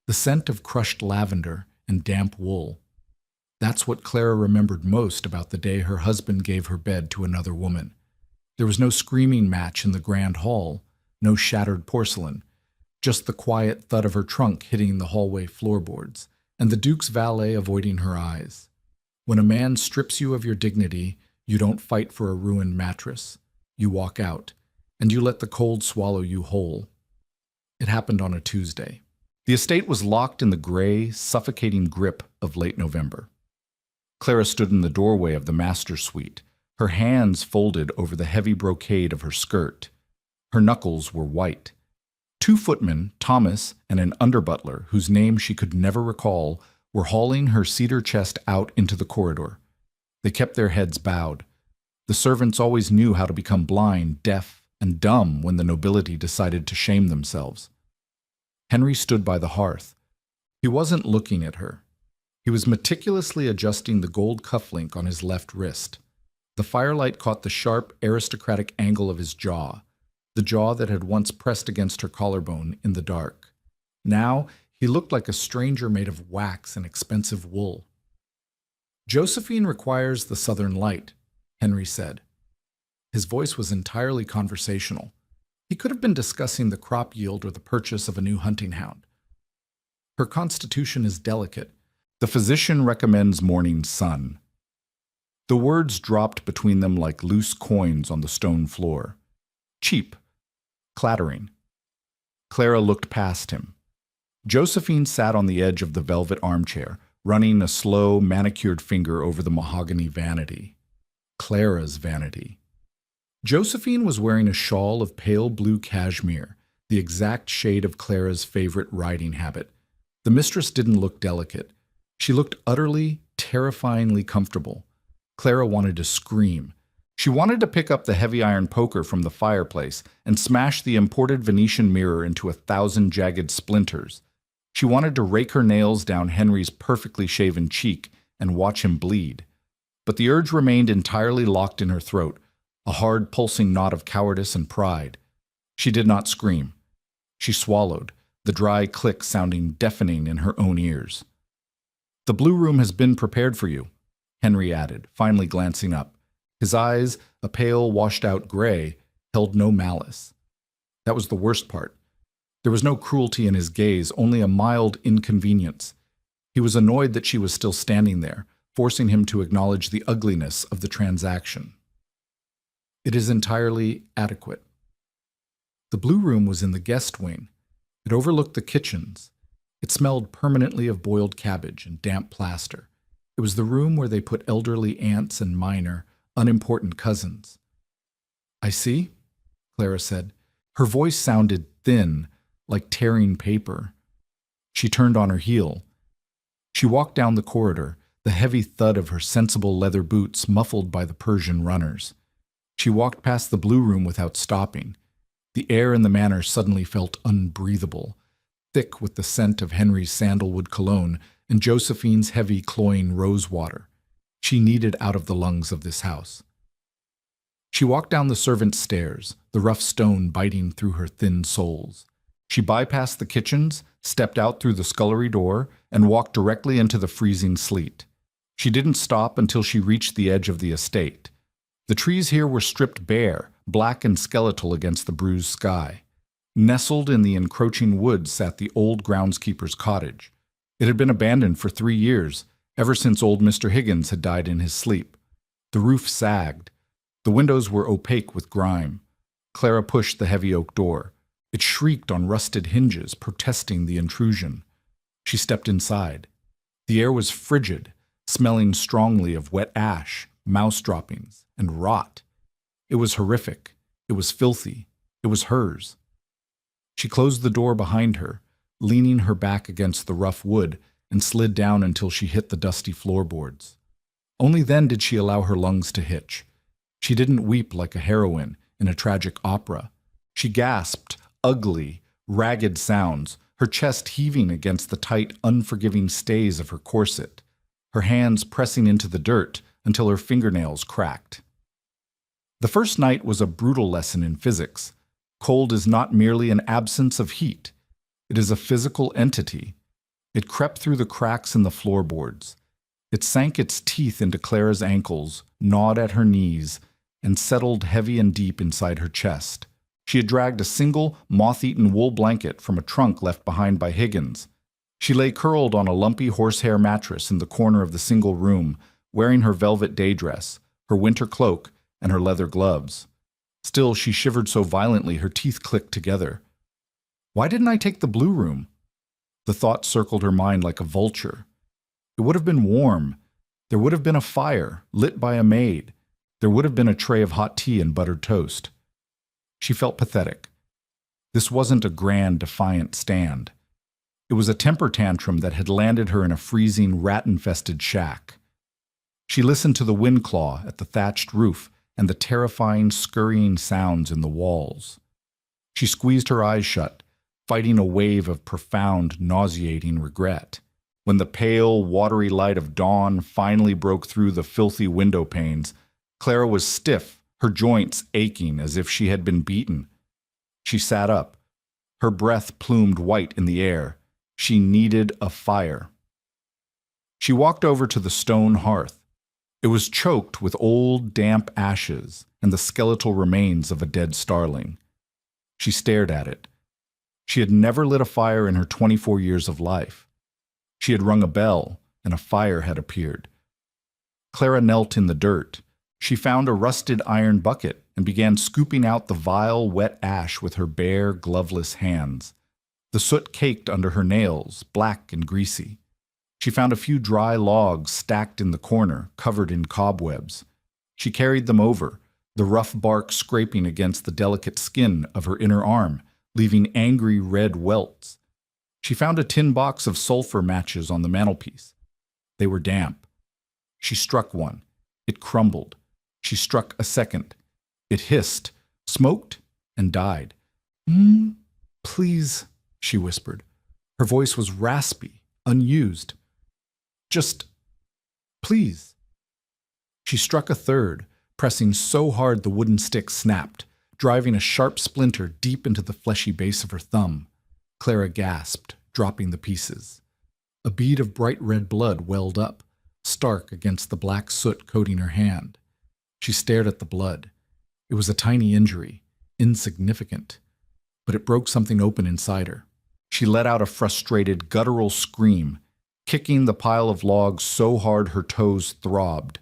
the scent of crushed lavender and damp wool. That's what Clara remembered most about the day her husband gave her bed to another woman. There was no screaming match in the grand hall, no shattered porcelain, just the quiet thud of her trunk hitting the hallway floorboards, and the Duke's valet avoiding her eyes. When a man strips you of your dignity, you don't fight for a ruined mattress. You walk out, and you let the cold swallow you whole. It happened on a Tuesday. The estate was locked in the gray, suffocating grip of late November. Clara stood in the doorway of the master suite, her hands folded over the heavy brocade of her skirt. Her knuckles were white. 2 footmen, Thomas and an underbutler whose name she could never recall, were hauling her cedar chest out into the corridor. They kept their heads bowed. The servants always knew how to become blind, deaf, and dumb when the nobility decided to shame themselves. Henry stood by the hearth. He wasn't looking at her. He was meticulously adjusting the gold cufflink on his left wrist. The firelight caught the sharp, aristocratic angle of his jaw, the jaw that had once pressed against her collarbone in the dark. Now, he looked like a stranger made of wax and expensive wool. "Josephine requires the southern light," Henry said. His voice was entirely conversational. He could have been discussing the crop yield or the purchase of a new hunting hound. "Her constitution is delicate. The physician recommends morning sun." The words dropped between them like loose coins on the stone floor. Cheap. Clattering. Clara looked past him. Josephine sat on the edge of the velvet armchair, running a slow, manicured finger over the mahogany vanity. Clara's vanity. Josephine was wearing a shawl of pale blue cashmere, the exact shade of Clara's favorite riding habit. The mistress didn't look delicate. She looked utterly, terrifyingly comfortable. Clara wanted to scream. She wanted to pick up the heavy iron poker from the fireplace and smash the imported Venetian mirror into 1,000 jagged splinters. She wanted to rake her nails down Henry's perfectly shaven cheek and watch him bleed. But the urge remained entirely locked in her throat, a hard pulsing knot of cowardice and pride. She did not scream. She swallowed, the dry click sounding deafening in her own ears. "The blue room has been prepared for you," Henry added, finally glancing up. His eyes, a pale, washed-out gray, held no malice. That was the worst part. There was no cruelty in his gaze, only a mild inconvenience. He was annoyed that she was still standing there, forcing him to acknowledge the ugliness of the transaction. "It is entirely adequate." The blue room was in the guest wing. It overlooked the kitchens. It smelled permanently of boiled cabbage and damp plaster. It was the room where they put elderly aunts and minor, unimportant cousins. "I see," Clara said. Her voice sounded thin, like tearing paper. She turned on her heel. She walked down the corridor, the heavy thud of her sensible leather boots muffled by the Persian runners. She walked past the blue room without stopping. The air in the manor suddenly felt unbreathable, thick with the scent of Henry's sandalwood cologne and Josephine's heavy, cloying rose water. She needed out of the lungs of this house. She walked down the servants' stairs, the rough stone biting through her thin soles. She bypassed the kitchens, stepped out through the scullery door, and walked directly into the freezing sleet. She didn't stop until she reached the edge of the estate. The trees here were stripped bare, black and skeletal against the bruised sky. Nestled in the encroaching woods sat the old groundskeeper's cottage. It had been abandoned for 3 years, ever since old Mr. Higgins had died in his sleep. The roof sagged. The windows were opaque with grime. Clara pushed the heavy oak door. It shrieked on rusted hinges, protesting the intrusion. She stepped inside. The air was frigid, smelling strongly of wet ash, mouse droppings, and rot. It was horrific. It was filthy. It was hers. She closed the door behind her, leaning her back against the rough wood, and slid down until she hit the dusty floorboards. Only then did she allow her lungs to hitch. She didn't weep like a heroine in a tragic opera. She gasped ugly, ragged sounds, her chest heaving against the tight, unforgiving stays of her corset, her hands pressing into the dirt until her fingernails cracked. The first night was a brutal lesson in physics. Cold is not merely an absence of heat. It is a physical entity. It crept through the cracks in the floorboards. It sank its teeth into Clara's ankles, gnawed at her knees, and settled heavy and deep inside her chest. She had dragged a single, moth-eaten wool blanket from a trunk left behind by Higgins. She lay curled on a lumpy horsehair mattress in the corner of the single room, wearing her velvet day dress, her winter cloak, and her leather gloves. Still, she shivered so violently her teeth clicked together. Why didn't I take the blue room? The thought circled her mind like a vulture. It would have been warm. There would have been a fire, lit by a maid. There would have been a tray of hot tea and buttered toast. She felt pathetic. This wasn't a grand, defiant stand. It was a temper tantrum that had landed her in a freezing, rat-infested shack. She listened to the wind claw at the thatched roof and the terrifying, scurrying sounds in the walls. She squeezed her eyes shut, fighting a wave of profound, nauseating regret. When the pale, watery light of dawn finally broke through the filthy window panes, Clara was stiff, her joints aching as if she had been beaten. She sat up. Her breath plumed white in the air. She needed a fire. She walked over to the stone hearth. It was choked with old, damp ashes and the skeletal remains of a dead starling. She stared at it. She had never lit a fire in her 24 years of life. She had rung a bell, and a fire had appeared. Clara knelt in the dirt. She found a rusted iron bucket and began scooping out the vile, wet ash with her bare, gloveless hands. The soot caked under her nails, black and greasy. She found a few dry logs stacked in the corner, covered in cobwebs. She carried them over, the rough bark scraping against the delicate skin of her inner arm, leaving angry red welts. She found a tin box of sulfur matches on the mantelpiece. They were damp. She struck one. It crumbled. She struck a second. It hissed, smoked, and died. Please, she whispered. Her voice was raspy, unused. Just, please. She struck a third, pressing so hard the wooden stick snapped, driving a sharp splinter deep into the fleshy base of her thumb. Clara gasped, dropping the pieces. A bead of bright red blood welled up, stark against the black soot coating her hand. She stared at the blood. It was a tiny injury, insignificant, but it broke something open inside her. She let out a frustrated, guttural scream, kicking the pile of logs so hard her toes throbbed.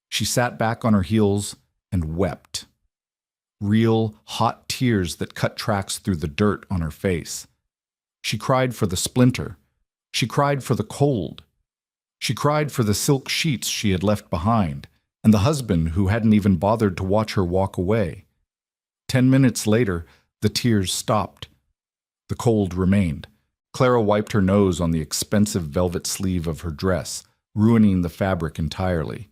She sat back on her heels and wept. Real, hot tears that cut tracks through the dirt on her face. She cried for the splinter. She cried for the cold. She cried for the silk sheets she had left behind, and the husband who hadn't even bothered to watch her walk away. 10 minutes later, the tears stopped. The cold remained. Clara wiped her nose on the expensive velvet sleeve of her dress, ruining the fabric entirely.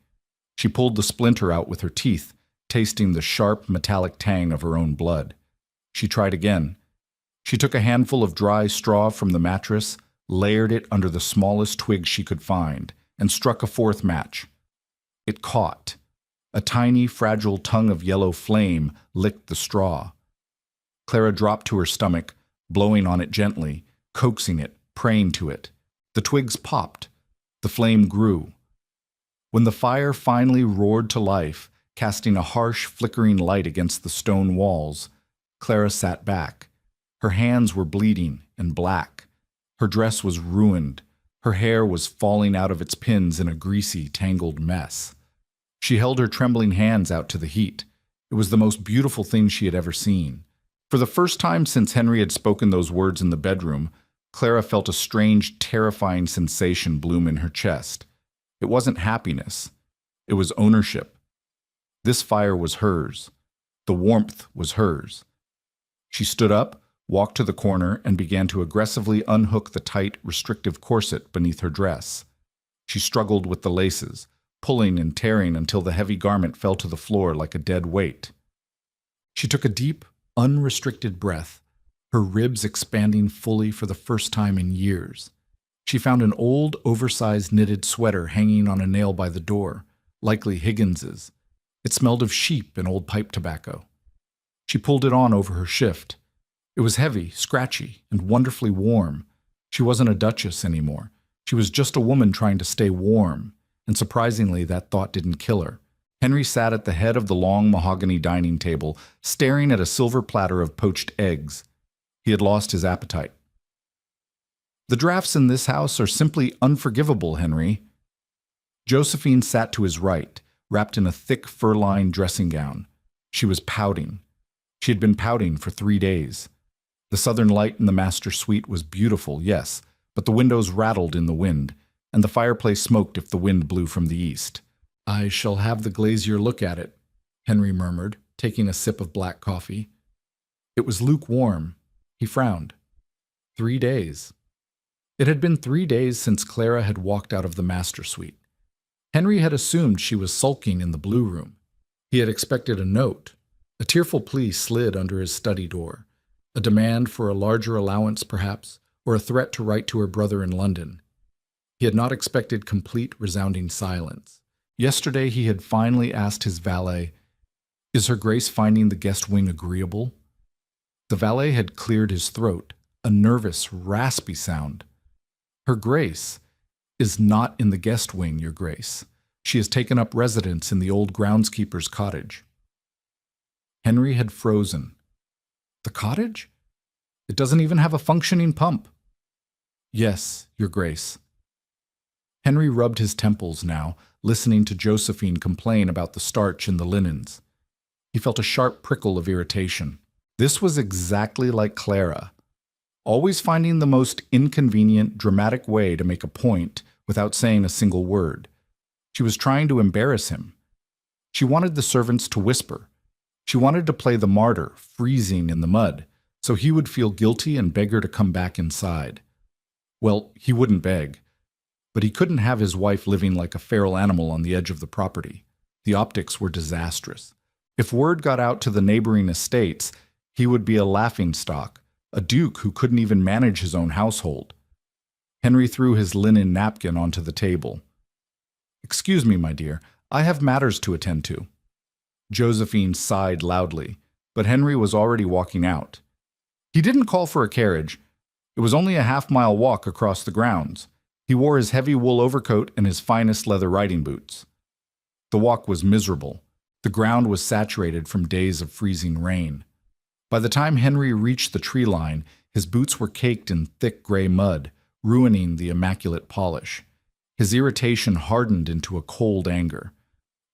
She pulled the splinter out with her teeth, tasting the sharp, metallic tang of her own blood. She tried again. She took a handful of dry straw from the mattress, layered it under the smallest twig she could find, and struck a fourth match. It caught. A tiny, fragile tongue of yellow flame licked the straw. Clara dropped to her stomach, blowing on it gently, coaxing it, praying to it. The twigs popped. The flame grew. When the fire finally roared to life, casting a harsh, flickering light against the stone walls, Clara sat back. Her hands were bleeding and black. Her dress was ruined. Her hair was falling out of its pins in a greasy, tangled mess. She held her trembling hands out to the heat. It was the most beautiful thing she had ever seen. For the first time since Henry had spoken those words in the bedroom, Clara felt a strange, terrifying sensation bloom in her chest. It wasn't happiness. It was ownership. This fire was hers. The warmth was hers. She stood up, walked to the corner, and began to aggressively unhook the tight, restrictive corset beneath her dress. She struggled with the laces, pulling and tearing until the heavy garment fell to the floor like a dead weight. She took a deep, unrestricted breath, her ribs expanding fully for the first time in years. She found an old, oversized knitted sweater hanging on a nail by the door, likely Higgins's. It smelled of sheep and old pipe tobacco. She pulled it on over her shift. It was heavy, scratchy, and wonderfully warm. She wasn't a duchess anymore. She was just a woman trying to stay warm, and surprisingly, that thought didn't kill her. Henry sat at the head of the long mahogany dining table, staring at a silver platter of poached eggs. He had lost his appetite. "The drafts in this house are simply unforgivable, Henry." Josephine sat to his right, wrapped in a thick fur-lined dressing gown. She was pouting. She had been pouting for 3 days. The southern light in the master suite was beautiful, yes, but the windows rattled in the wind, and the fireplace smoked if the wind blew from the east. "I shall have the glazier look at it," Henry murmured, taking a sip of black coffee. It was lukewarm. He frowned. 3 days. It had been 3 days since Clara had walked out of the master suite. Henry had assumed she was sulking in the blue room. He had expected a note. A tearful plea slid under his study door. A demand for a larger allowance, perhaps, or a threat to write to her brother in London. He had not expected complete, resounding silence. Yesterday he had finally asked his valet, "Is Her Grace finding the guest wing agreeable?" The valet had cleared his throat, a nervous, raspy sound. "Her Grace is not in the guest wing, Your Grace. She has taken up residence in the old groundskeeper's cottage." Henry had frozen. "The cottage? It doesn't even have a functioning pump." "Yes, Your Grace." Henry rubbed his temples now, listening to Josephine complain about the starch in the linens. He felt a sharp prickle of irritation. This was exactly like Clara, always finding the most inconvenient, dramatic way to make a point without saying a single word. She was trying to embarrass him. She wanted the servants to whisper. She wanted to play the martyr, freezing in the mud, so he would feel guilty and beg her to come back inside. Well, he wouldn't beg, but he couldn't have his wife living like a feral animal on the edge of the property. The optics were disastrous. If word got out to the neighboring estates, he would be a laughingstock, a duke who couldn't even manage his own household. Henry threw his linen napkin onto the table. "Excuse me, my dear, I have matters to attend to." Josephine sighed loudly, but Henry was already walking out. He didn't call for a carriage. It was only a half-mile walk across the grounds. He wore his heavy wool overcoat and his finest leather riding boots. The walk was miserable. The ground was saturated from days of freezing rain. By the time Henry reached the tree line, his boots were caked in thick gray mud, ruining the immaculate polish. His irritation hardened into a cold anger.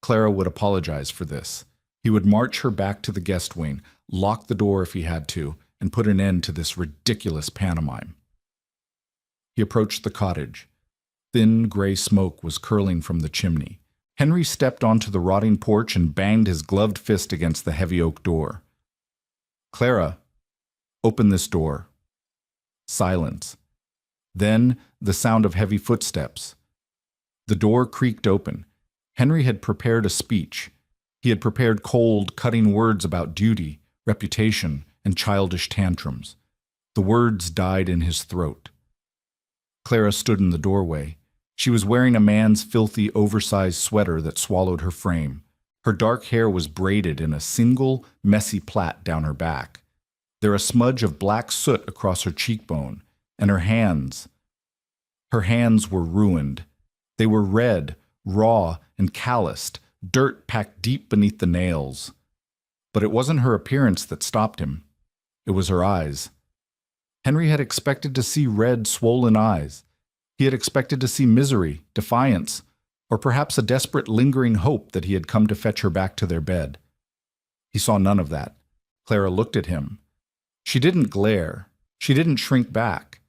Clara would apologize for this. He would march her back to the guest wing, lock the door if he had to, and put an end to this ridiculous pantomime. He approached the cottage. Thin gray smoke was curling from the chimney. Henry stepped onto the rotting porch and banged his gloved fist against the heavy oak door. "Clara, open this door." Silence. Then the sound of heavy footsteps. The door creaked open. Henry had prepared a speech. He had prepared cold, cutting words about duty, reputation, and childish tantrums. The words died in his throat. Clara stood in the doorway. She was wearing a man's filthy, oversized sweater that swallowed her frame. Her dark hair was braided in a single, messy plait down her back. There a smudge of black soot across her cheekbone, and her hands were ruined. They were red, raw, and calloused, dirt packed deep beneath the nails. But it wasn't her appearance that stopped him. It was her eyes. Henry had expected to see red, swollen eyes. He had expected to see misery, defiance, or perhaps a desperate, lingering hope that he had come to fetch her back to their bed. He saw none of that. Clara looked at him. She didn't glare. She didn't shrink back.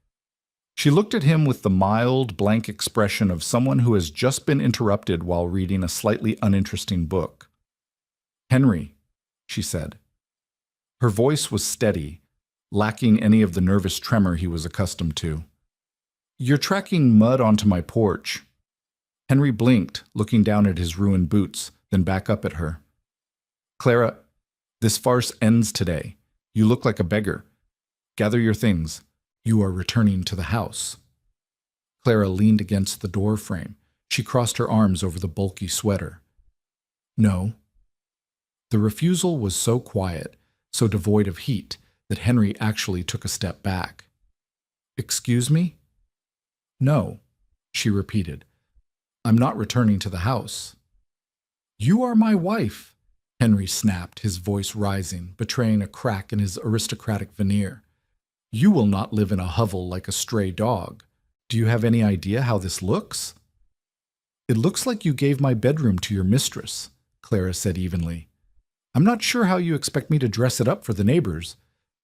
She looked at him with the mild, blank expression of someone who has just been interrupted while reading a slightly uninteresting book. "Henry," she said. Her voice was steady, lacking any of the nervous tremor he was accustomed to. "You're tracking mud onto my porch." Henry blinked, looking down at his ruined boots, then back up at her. "Clara, this farce ends today. You look like a beggar. Gather your things. You are returning to the house." Clara leaned against the door frame. She crossed her arms over the bulky sweater. "No." The refusal was so quiet, so devoid of heat, that Henry actually took a step back. "Excuse me?" No, she repeated. I'm not returning to the house. You are my wife, Henry snapped, his voice rising, betraying a crack in his aristocratic veneer. You will not live in a hovel like a stray dog. Do you have any idea how this looks? It looks like you gave my bedroom to your mistress, Clara said evenly. I'm not sure how you expect me to dress it up for the neighbors.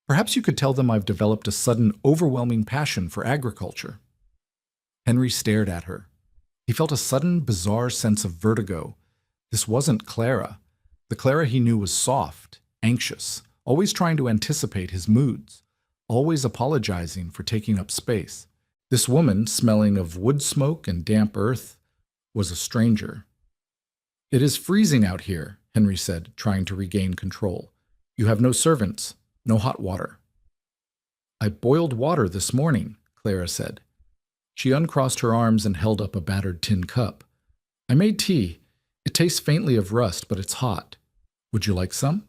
Perhaps you could tell them I've developed a sudden, overwhelming passion for agriculture. Henry stared at her. He felt a sudden, bizarre sense of vertigo. This wasn't Clara. The Clara he knew was soft, anxious, always trying to anticipate his moods, always apologizing for taking up space. This woman, smelling of wood smoke and damp earth, was a stranger. It is freezing out here, Henry said, trying to regain control. You have no servants, no hot water. I boiled water this morning, Clara said. She uncrossed her arms and held up a battered tin cup. I made tea. It tastes faintly of rust, but it's hot. Would you like some?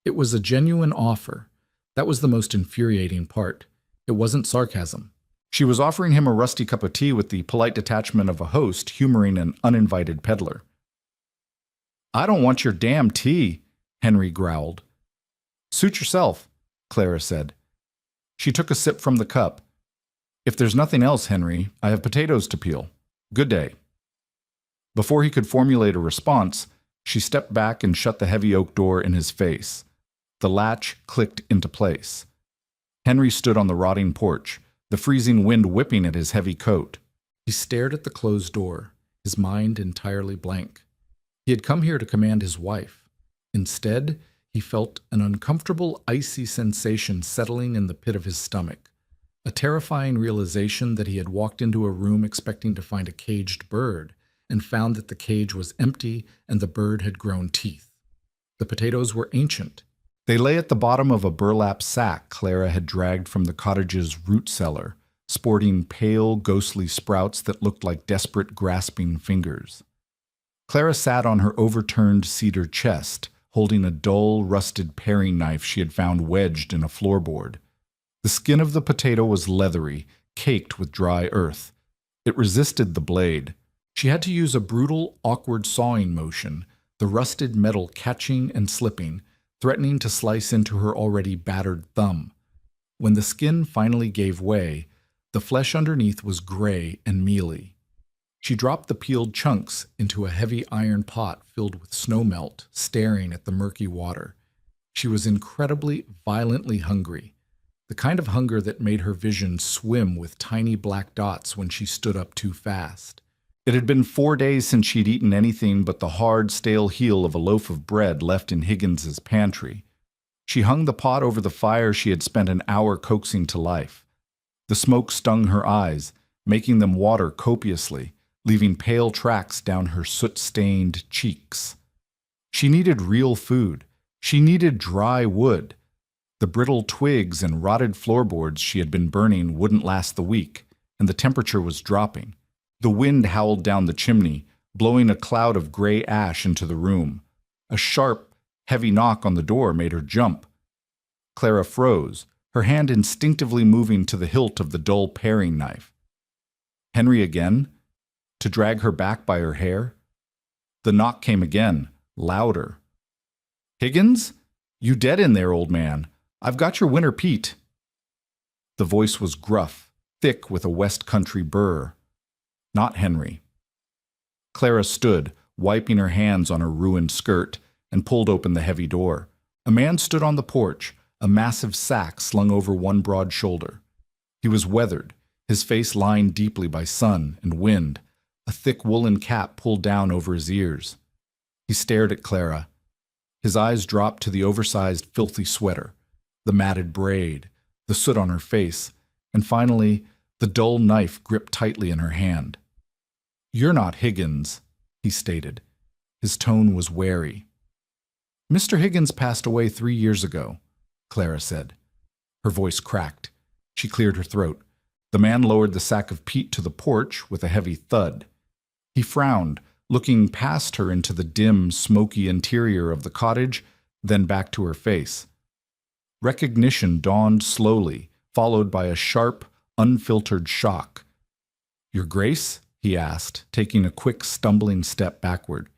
It was a genuine offer. That was the most infuriating part. It wasn't sarcasm. She was offering him a rusty cup of tea with the polite detachment of a host humoring an uninvited peddler. I don't want your damn tea, Henry growled. Suit yourself, Clara said. She took a sip from the cup. If there's nothing else, Henry, I have potatoes to peel. Good day. Before he could formulate a response, she stepped back and shut the heavy oak door in his face. The latch clicked into place. Henry stood on the rotting porch, the freezing wind whipping at his heavy coat. He stared at the closed door, his mind entirely blank. He had come here to command his wife. Instead, he felt an uncomfortable, icy sensation settling in the pit of his stomach, a terrifying realization that he had walked into a room expecting to find a caged bird and found that the cage was empty and the bird had grown teeth. The potatoes were ancient. They lay at the bottom of a burlap sack Clara had dragged from the cottage's root cellar, sporting pale, ghostly sprouts that looked like desperate, grasping fingers. Clara sat on her overturned cedar chest, holding a dull, rusted paring knife she had found wedged in a floorboard. The skin of the potato was leathery, caked with dry earth. It resisted the blade. She had to use a brutal, awkward sawing motion, the rusted metal catching and slipping, threatening to slice into her already battered thumb. When the skin finally gave way, the flesh underneath was gray and mealy. She dropped the peeled chunks into a heavy iron pot filled with snowmelt, staring at the murky water. She was incredibly, violently hungry, the kind of hunger that made her vision swim with tiny black dots when she stood up too fast. It had been 4 days since she'd eaten anything but the hard, stale heel of a loaf of bread left in Higgins's pantry. She hung the pot over the fire she had spent an hour coaxing to life. The smoke stung her eyes, making them water copiously, leaving pale tracks down her soot-stained cheeks. She needed real food. She needed dry wood. The brittle twigs and rotted floorboards she had been burning wouldn't last the week, and the temperature was dropping. The wind howled down the chimney, blowing a cloud of gray ash into the room. A sharp, heavy knock on the door made her jump. Clara froze, her hand instinctively moving to the hilt of the dull paring knife. Henry again? To drag her back by her hair? The knock came again, louder. Higgins? You dead in there, old man. I've got your winter peat. The voice was gruff, thick with a West Country burr. Not Henry. Clara stood, wiping her hands on her ruined skirt, and pulled open the heavy door. A man stood on the porch, a massive sack slung over one broad shoulder. He was weathered, his face lined deeply by sun and wind, a thick woolen cap pulled down over his ears. He stared at Clara. His eyes dropped to the oversized, filthy sweater, the matted braid, the soot on her face, and finally, the dull knife gripped tightly in her hand. You're not Higgins, he stated. His tone was wary. Mr. Higgins passed away 3 years ago, Clara said. Her voice cracked. She cleared her throat. The man lowered the sack of peat to the porch with a heavy thud. He frowned, looking past her into the dim, smoky interior of the cottage, then back to her face. Recognition dawned slowly, followed by a sharp, unfiltered shock. "Your Grace?" he asked, taking a quick, stumbling step backward.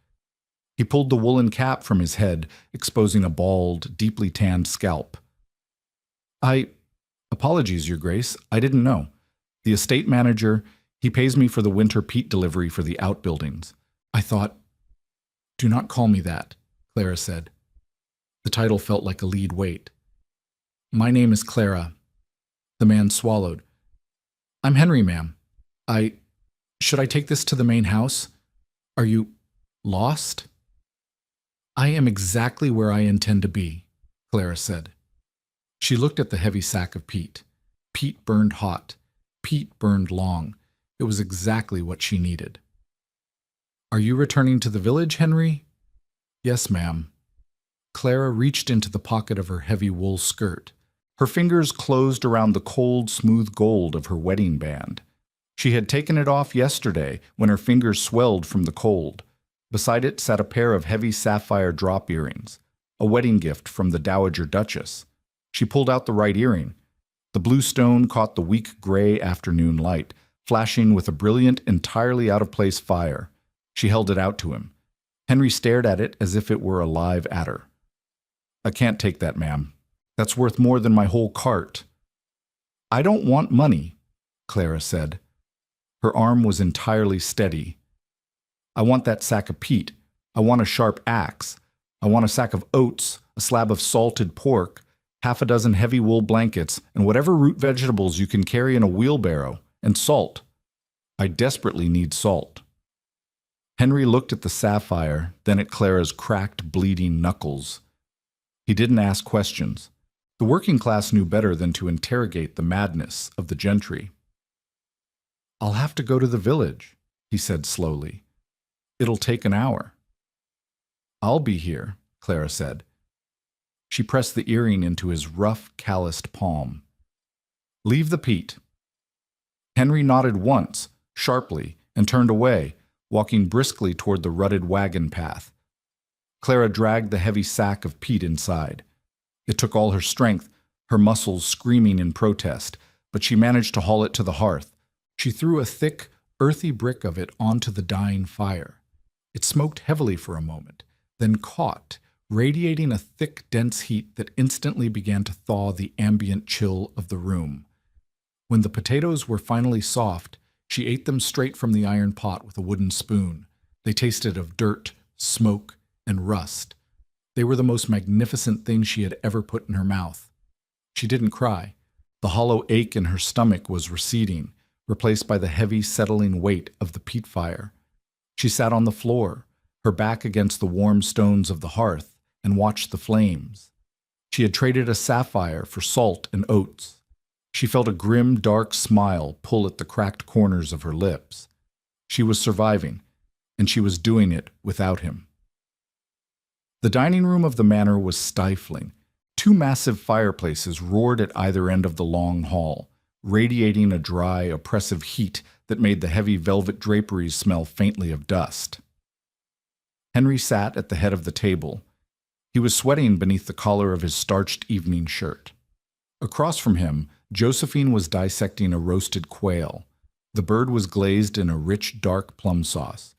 He pulled the woolen cap from his head, exposing a bald, deeply tanned scalp. Apologies, Your Grace. I didn't know. The estate manager, he pays me for the winter peat delivery for the outbuildings. I thought, Do not call me that, Clara said. The title felt like a lead weight. My name is Clara. The man swallowed. I'm Henry, ma'am. Should I take this to the main house? Are you lost? I am exactly where I intend to be, Clara said. She looked at the heavy sack of peat. Peat burned hot. Peat burned long. It was exactly what she needed. Are you returning to the village, Henry? Yes, ma'am. Clara reached into the pocket of her heavy wool skirt. Her fingers closed around the cold, smooth gold of her wedding band. She had taken it off yesterday when her fingers swelled from the cold. Beside it sat a pair of heavy sapphire drop earrings, a wedding gift from the Dowager Duchess. She pulled out the right earring. The blue stone caught the weak gray afternoon light, flashing with a brilliant, entirely out-of-place fire. She held it out to him. Henry stared at it as if it were a live adder. I can't take that, ma'am. That's worth more than my whole cart. I don't want money, Clara said. Her arm was entirely steady. I want that sack of peat. I want a sharp axe. I want a sack of oats, a slab of salted pork, half a dozen heavy wool blankets, and whatever root vegetables you can carry in a wheelbarrow, and salt. I desperately need salt. Henry looked at the sapphire, then at Clara's cracked, bleeding knuckles. He didn't ask questions. The working class knew better than to interrogate the madness of the gentry. I'll have to go to the village, he said slowly. It'll take an hour. I'll be here, Clara said. She pressed the earring into his rough, calloused palm. Leave the peat. Henry nodded once, sharply, and turned away, walking briskly toward the rutted wagon path. Clara dragged the heavy sack of peat inside. It took all her strength, her muscles screaming in protest, but she managed to haul it to the hearth. She threw a thick, earthy brick of it onto the dying fire. It smoked heavily for a moment, then caught, radiating a thick, dense heat that instantly began to thaw the ambient chill of the room. When the potatoes were finally soft, she ate them straight from the iron pot with a wooden spoon. They tasted of dirt, smoke, and rust. They were the most magnificent thing she had ever put in her mouth. She didn't cry. The hollow ache in her stomach was receding, replaced by the heavy, settling weight of the peat fire. She sat on the floor, her back against the warm stones of the hearth, and watched the flames. She had traded a sapphire for salt and oats. She felt a grim, dark smile pull at the cracked corners of her lips. She was surviving, and she was doing it without him. The dining room of the manor was stifling. Two massive fireplaces roared at either end of the long hall, radiating a dry, oppressive heat that made the heavy velvet draperies smell faintly of dust. Henry sat at the head of the table. He was sweating beneath the collar of his starched evening shirt. Across from him, Josephine was dissecting a roasted quail. The bird was glazed in a rich, dark plum sauce.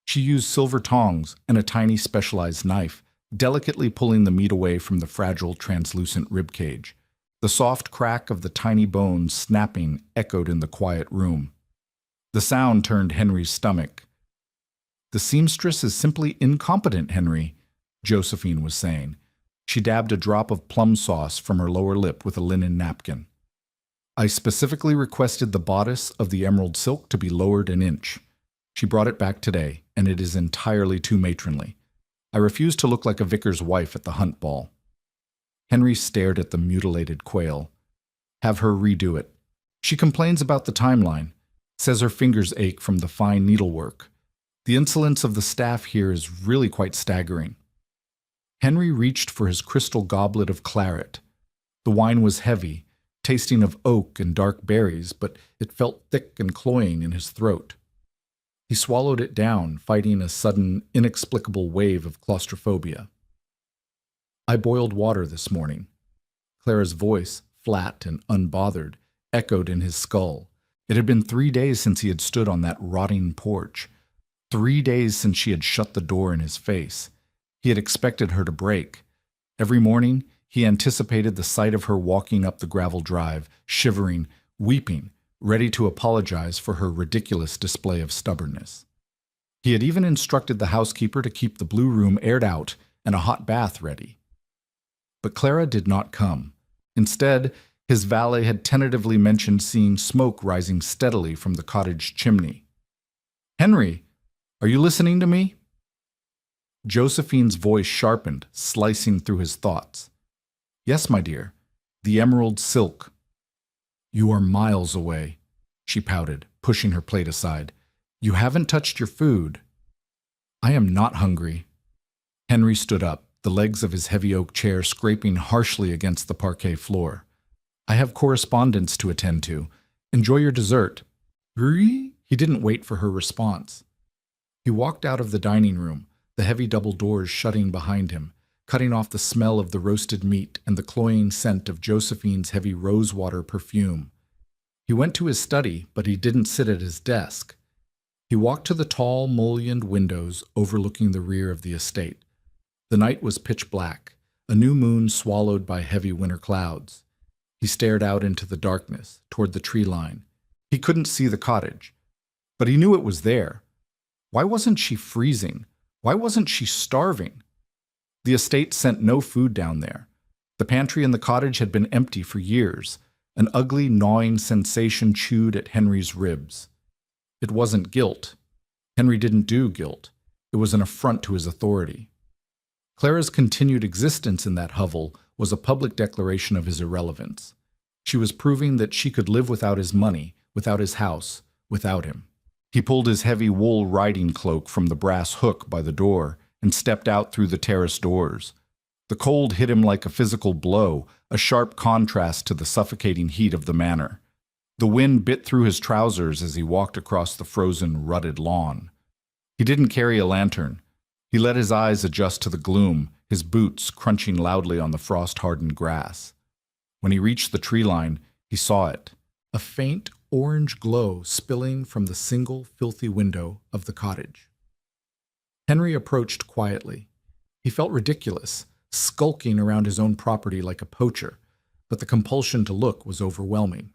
She used silver tongs and a tiny specialized knife, delicately pulling the meat away from the fragile, translucent ribcage. The soft crack of the tiny bones snapping echoed in the quiet room. The sound turned Henry's stomach. The seamstress is simply incompetent, Henry, Josephine was saying. She dabbed a drop of plum sauce from her lower lip with a linen napkin. I specifically requested the bodice of the emerald silk to be lowered an inch. She brought it back today, and it is entirely too matronly. I refuse to look like a vicar's wife at the hunt ball. Henry stared at the mutilated quail. Have her redo it. She complains about the timeline, says her fingers ache from the fine needlework. The insolence of the staff here is really quite staggering. Henry reached for his crystal goblet of claret. The wine was heavy, tasting of oak and dark berries, but it felt thick and cloying in his throat. He swallowed it down, fighting a sudden, inexplicable wave of claustrophobia. I boiled water this morning. Clara's voice, flat and unbothered, echoed in his skull. It had been 3 days since he had stood on that rotting porch. 3 days since she had shut the door in his face. He had expected her to break. Every morning, he anticipated the sight of her walking up the gravel drive, shivering, weeping, ready to apologize for her ridiculous display of stubbornness. He had even instructed the housekeeper to keep the blue room aired out and a hot bath ready. But Clara did not come. Instead, his valet had tentatively mentioned seeing smoke rising steadily from the cottage chimney. "Henry, are you listening to me?" Josephine's voice sharpened, slicing through his thoughts. "Yes, my dear. The emerald silk." "You are miles away," she pouted, pushing her plate aside. "You haven't touched your food." "I am not hungry." Henry stood up, the legs of his heavy oak chair scraping harshly against the parquet floor. "I have correspondence to attend to. Enjoy your dessert." He didn't wait for her response. He walked out of the dining room, the heavy double doors shutting behind him, cutting off the smell of the roasted meat and the cloying scent of Josephine's heavy rosewater perfume. He went to his study, but he didn't sit at his desk. He walked to the tall, mullioned windows overlooking the rear of the estate. The night was pitch black, a new moon swallowed by heavy winter clouds. He stared out into the darkness, toward the tree line. He couldn't see the cottage, but he knew it was there. Why wasn't she freezing? Why wasn't she starving? The estate sent no food down there. The pantry in the cottage had been empty for years. An ugly, gnawing sensation chewed at Henry's ribs. It wasn't guilt. Henry didn't do guilt. It was an affront to his authority. Clara's continued existence in that hovel was a public declaration of his irrelevance. She was proving that she could live without his money, without his house, without him. He pulled his heavy wool riding cloak from the brass hook by the door and stepped out through the terrace doors. The cold hit him like a physical blow, a sharp contrast to the suffocating heat of the manor. The wind bit through his trousers as he walked across the frozen, rutted lawn. He didn't carry a lantern. He let his eyes adjust to the gloom, his boots crunching loudly on the frost-hardened grass. When he reached the tree line, he saw it, a faint orange glow spilling from the single, filthy window of the cottage. Henry approached quietly. He felt ridiculous, skulking around his own property like a poacher, but the compulsion to look was overwhelming.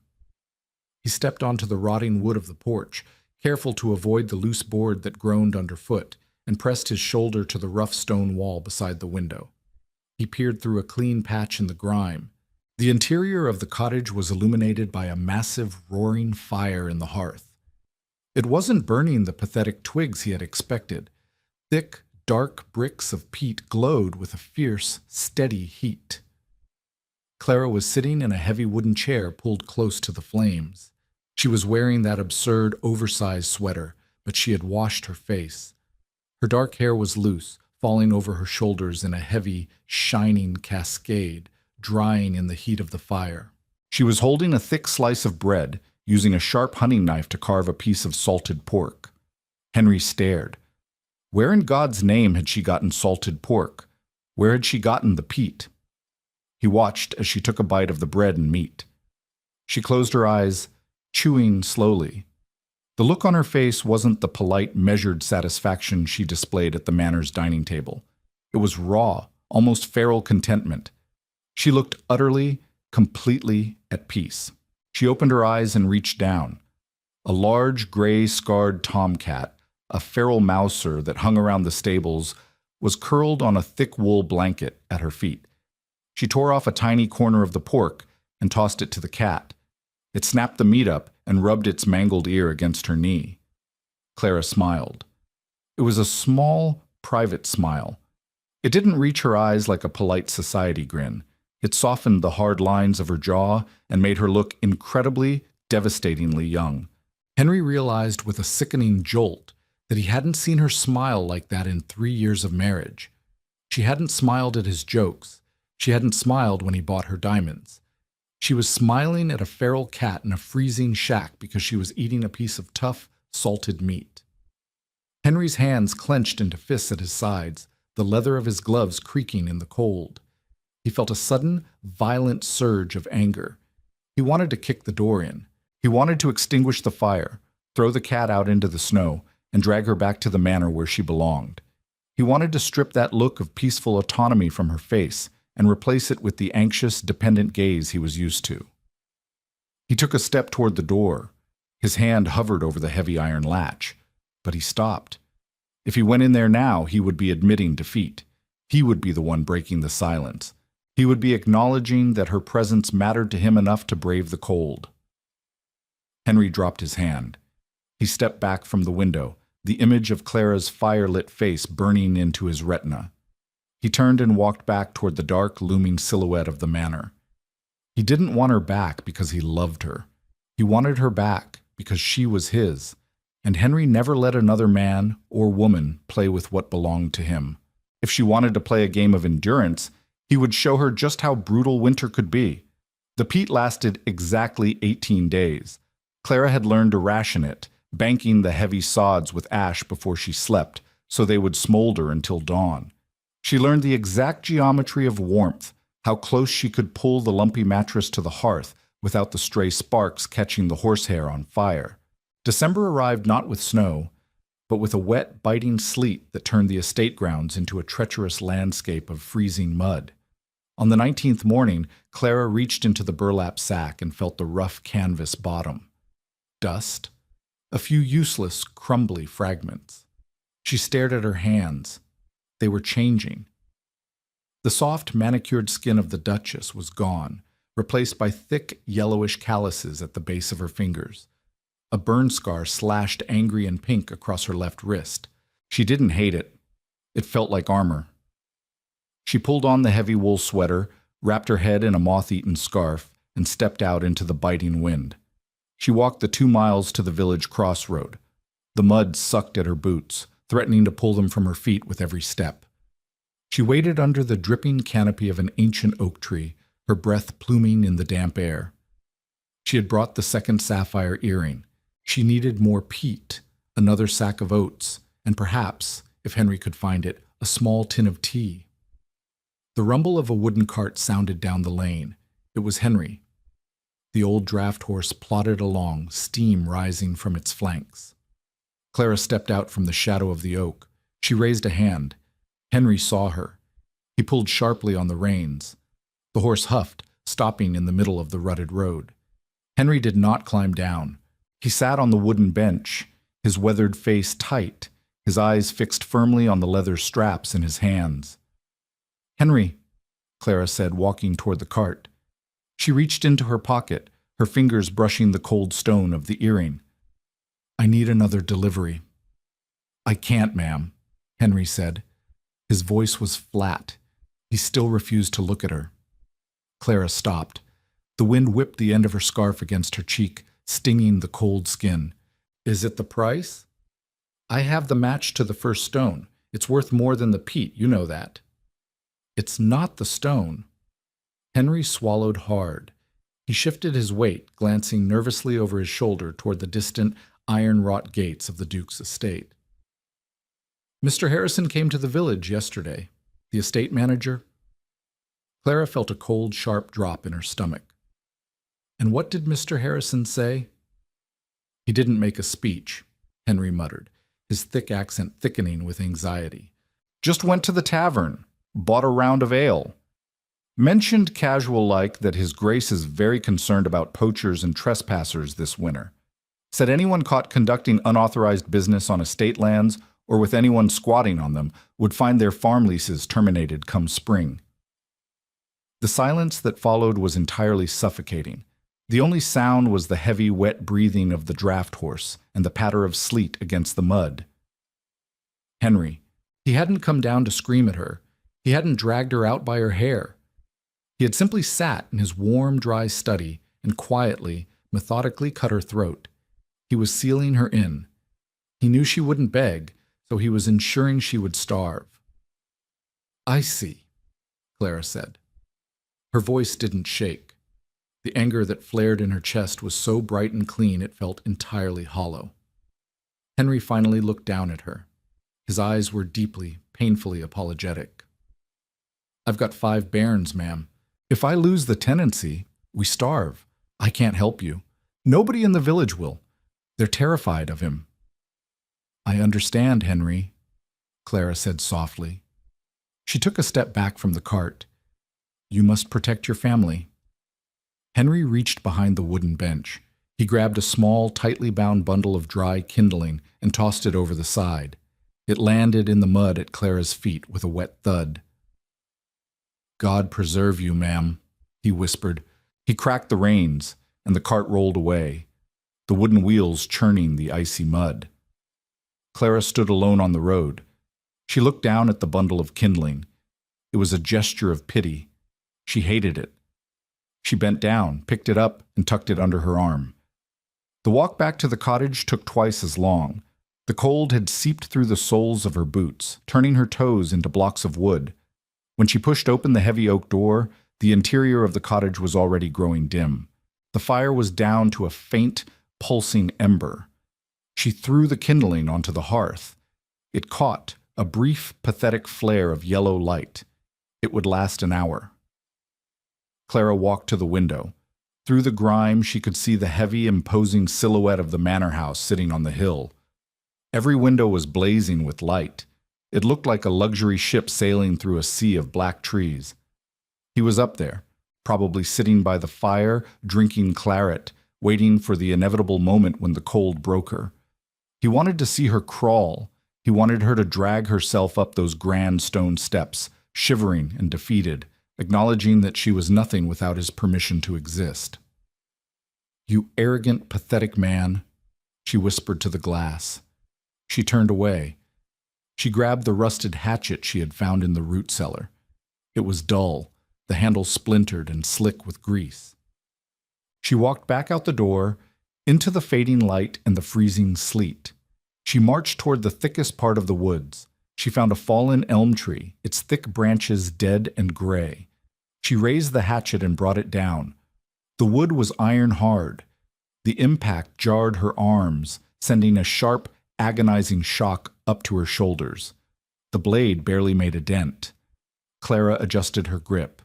He stepped onto the rotting wood of the porch, careful to avoid the loose board that groaned underfoot, and pressed his shoulder to the rough stone wall beside the window. He peered through a clean patch in the grime. The interior of the cottage was illuminated by a massive, roaring fire in the hearth. It wasn't burning the pathetic twigs he had expected. Thick, dark bricks of peat glowed with a fierce, steady heat. Clara was sitting in a heavy wooden chair pulled close to the flames. She was wearing that absurd, oversized sweater, but she had washed her face. Her dark hair was loose, falling over her shoulders in a heavy, shining cascade, drying in the heat of the fire. She was holding a thick slice of bread, using a sharp hunting knife to carve a piece of salted pork. Henry stared. Where in God's name had she gotten salted pork? Where had she gotten the peat? He watched as she took a bite of the bread and meat. She closed her eyes, chewing slowly. The look on her face wasn't the polite, measured satisfaction she displayed at the manor's dining table. It was raw, almost feral contentment. She looked utterly, completely at peace. She opened her eyes and reached down. A large, gray, scarred tomcat, a feral mouser that hung around the stables, was curled on a thick wool blanket at her feet. She tore off a tiny corner of the pork and tossed it to the cat. It snapped the meat up and rubbed its mangled ear against her knee. Clara smiled. It was a small, private smile. It didn't reach her eyes like a polite society grin. It softened the hard lines of her jaw and made her look incredibly, devastatingly young. Henry realized with a sickening jolt that he hadn't seen her smile like that in 3 years of marriage. She hadn't smiled at his jokes. She hadn't smiled when he bought her diamonds. She was smiling at a feral cat in a freezing shack because she was eating a piece of tough, salted meat. Henry's hands clenched into fists at his sides, the leather of his gloves creaking in the cold. He felt a sudden, violent surge of anger. He wanted to kick the door in. He wanted to extinguish the fire, throw the cat out into the snow, and drag her back to the manor where she belonged. He wanted to strip that look of peaceful autonomy from her face and replace it with the anxious, dependent gaze he was used to. He took a step toward the door. His hand hovered over the heavy iron latch, but he stopped. If he went in there now, he would be admitting defeat. He would be the one breaking the silence. He would be acknowledging that her presence mattered to him enough to brave the cold. Henry dropped his hand. He stepped back from the window, the image of Clara's fire-lit face burning into his retina. He turned and walked back toward the dark, looming silhouette of the manor. He didn't want her back because he loved her. He wanted her back because she was his, and Henry never let another man or woman play with what belonged to him. If she wanted to play a game of endurance, he would show her just how brutal winter could be. The peat lasted exactly 18 days. Clara had learned to ration it, banking the heavy sods with ash before she slept, so they would smolder until dawn. She learned the exact geometry of warmth, how close she could pull the lumpy mattress to the hearth without the stray sparks catching the horsehair on fire. December arrived not with snow, but with a wet, biting sleet that turned the estate grounds into a treacherous landscape of freezing mud. On the 19th morning, Clara reached into the burlap sack and felt the rough canvas bottom. Dust. A few useless, crumbly fragments. She stared at her hands. They were changing. The soft, manicured skin of the Duchess was gone, replaced by thick, yellowish calluses at the base of her fingers. A burn scar slashed angry and pink across her left wrist. She didn't hate it. It felt like armor. She pulled on the heavy wool sweater, wrapped her head in a moth-eaten scarf, and stepped out into the biting wind. She walked the 2 miles to the village crossroad. The mud sucked at her boots, threatening to pull them from her feet with every step. She waited under the dripping canopy of an ancient oak tree, her breath pluming in the damp air. She had brought the second sapphire earring. She needed more peat, another sack of oats, and perhaps, if Henry could find it, a small tin of tea. The rumble of a wooden cart sounded down the lane. It was Henry. The old draft horse plodded along, steam rising from its flanks. Clara stepped out from the shadow of the oak. She raised a hand. Henry saw her. He pulled sharply on the reins. The horse huffed, stopping in the middle of the rutted road. Henry did not climb down. He sat on the wooden bench, his weathered face tight, his eyes fixed firmly on the leather straps in his hands. "Henry," Clara said, walking toward the cart. She reached into her pocket, her fingers brushing the cold stone of the earring. "I need another delivery." "I can't, ma'am," Henry said. His voice was flat. He still refused to look at her. Clara stopped. The wind whipped the end of her scarf against her cheek, stinging the cold skin. "Is it the price?" "I have the match to the first stone. It's worth more than the peat, you know that." "It's not the stone." Henry swallowed hard. He shifted his weight, glancing nervously over his shoulder toward the distant, iron-wrought gates of the Duke's estate. "Mr. Harrison came to the village yesterday. The estate manager." Clara felt a cold, sharp drop in her stomach. "And what did Mr. Harrison say?" "He didn't make a speech," Henry muttered, his thick accent thickening with anxiety. "Just went to the tavern, bought a round of ale. Mentioned casual-like that his grace is very concerned about poachers and trespassers this winter. Said anyone caught conducting unauthorized business on estate lands or with anyone squatting on them would find their farm leases terminated come spring." The silence that followed was entirely suffocating. The only sound was the heavy, wet breathing of the draft horse and the patter of sleet against the mud. Henry. He hadn't come down to scream at her. He hadn't dragged her out by her hair. He had simply sat in his warm, dry study and quietly, methodically cut her throat. He was sealing her in. He knew she wouldn't beg, so he was ensuring she would starve. "I see," Clara said. Her voice didn't shake. The anger that flared in her chest was so bright and clean it felt entirely hollow. Henry finally looked down at her. His eyes were deeply, painfully apologetic. "I've got 5 bairns, ma'am. If I lose the tenancy, we starve. I can't help you. Nobody in the village will. They're terrified of him." "I understand, Henry," Clara said softly. She took a step back from the cart. "You must protect your family." Henry reached behind the wooden bench. He grabbed a small, tightly bound bundle of dry kindling and tossed it over the side. It landed in the mud at Clara's feet with a wet thud. "God preserve you, ma'am," he whispered. He cracked the reins, and the cart rolled away, the wooden wheels churning the icy mud. Clara stood alone on the road. She looked down at the bundle of kindling. It was a gesture of pity. She hated it. She bent down, picked it up, and tucked it under her arm. The walk back to the cottage took twice as long. The cold had seeped through the soles of her boots, turning her toes into blocks of wood. When she pushed open the heavy oak door, the interior of the cottage was already growing dim. The fire was down to a faint, pulsing ember. She threw the kindling onto the hearth. It caught, a brief, pathetic flare of yellow light. It would last an hour. Clara walked to the window. Through the grime, she could see the heavy, imposing silhouette of the manor house sitting on the hill. Every window was blazing with light. It looked like a luxury ship sailing through a sea of black trees. He was up there, probably sitting by the fire, drinking claret, waiting for the inevitable moment when the cold broke her. He wanted to see her crawl. He wanted her to drag herself up those grand stone steps, shivering and defeated, acknowledging that she was nothing without his permission to exist. "You arrogant, pathetic man," she whispered to the glass. She turned away. She grabbed the rusted hatchet she had found in the root cellar. It was dull, the handle splintered and slick with grease. She walked back out the door, into the fading light and the freezing sleet. She marched toward the thickest part of the woods. She found a fallen elm tree, its thick branches dead and gray. She raised the hatchet and brought it down. The wood was iron hard. The impact jarred her arms, sending a sharp, agonizing shock up to her shoulders. The blade barely made a dent. Clara adjusted her grip.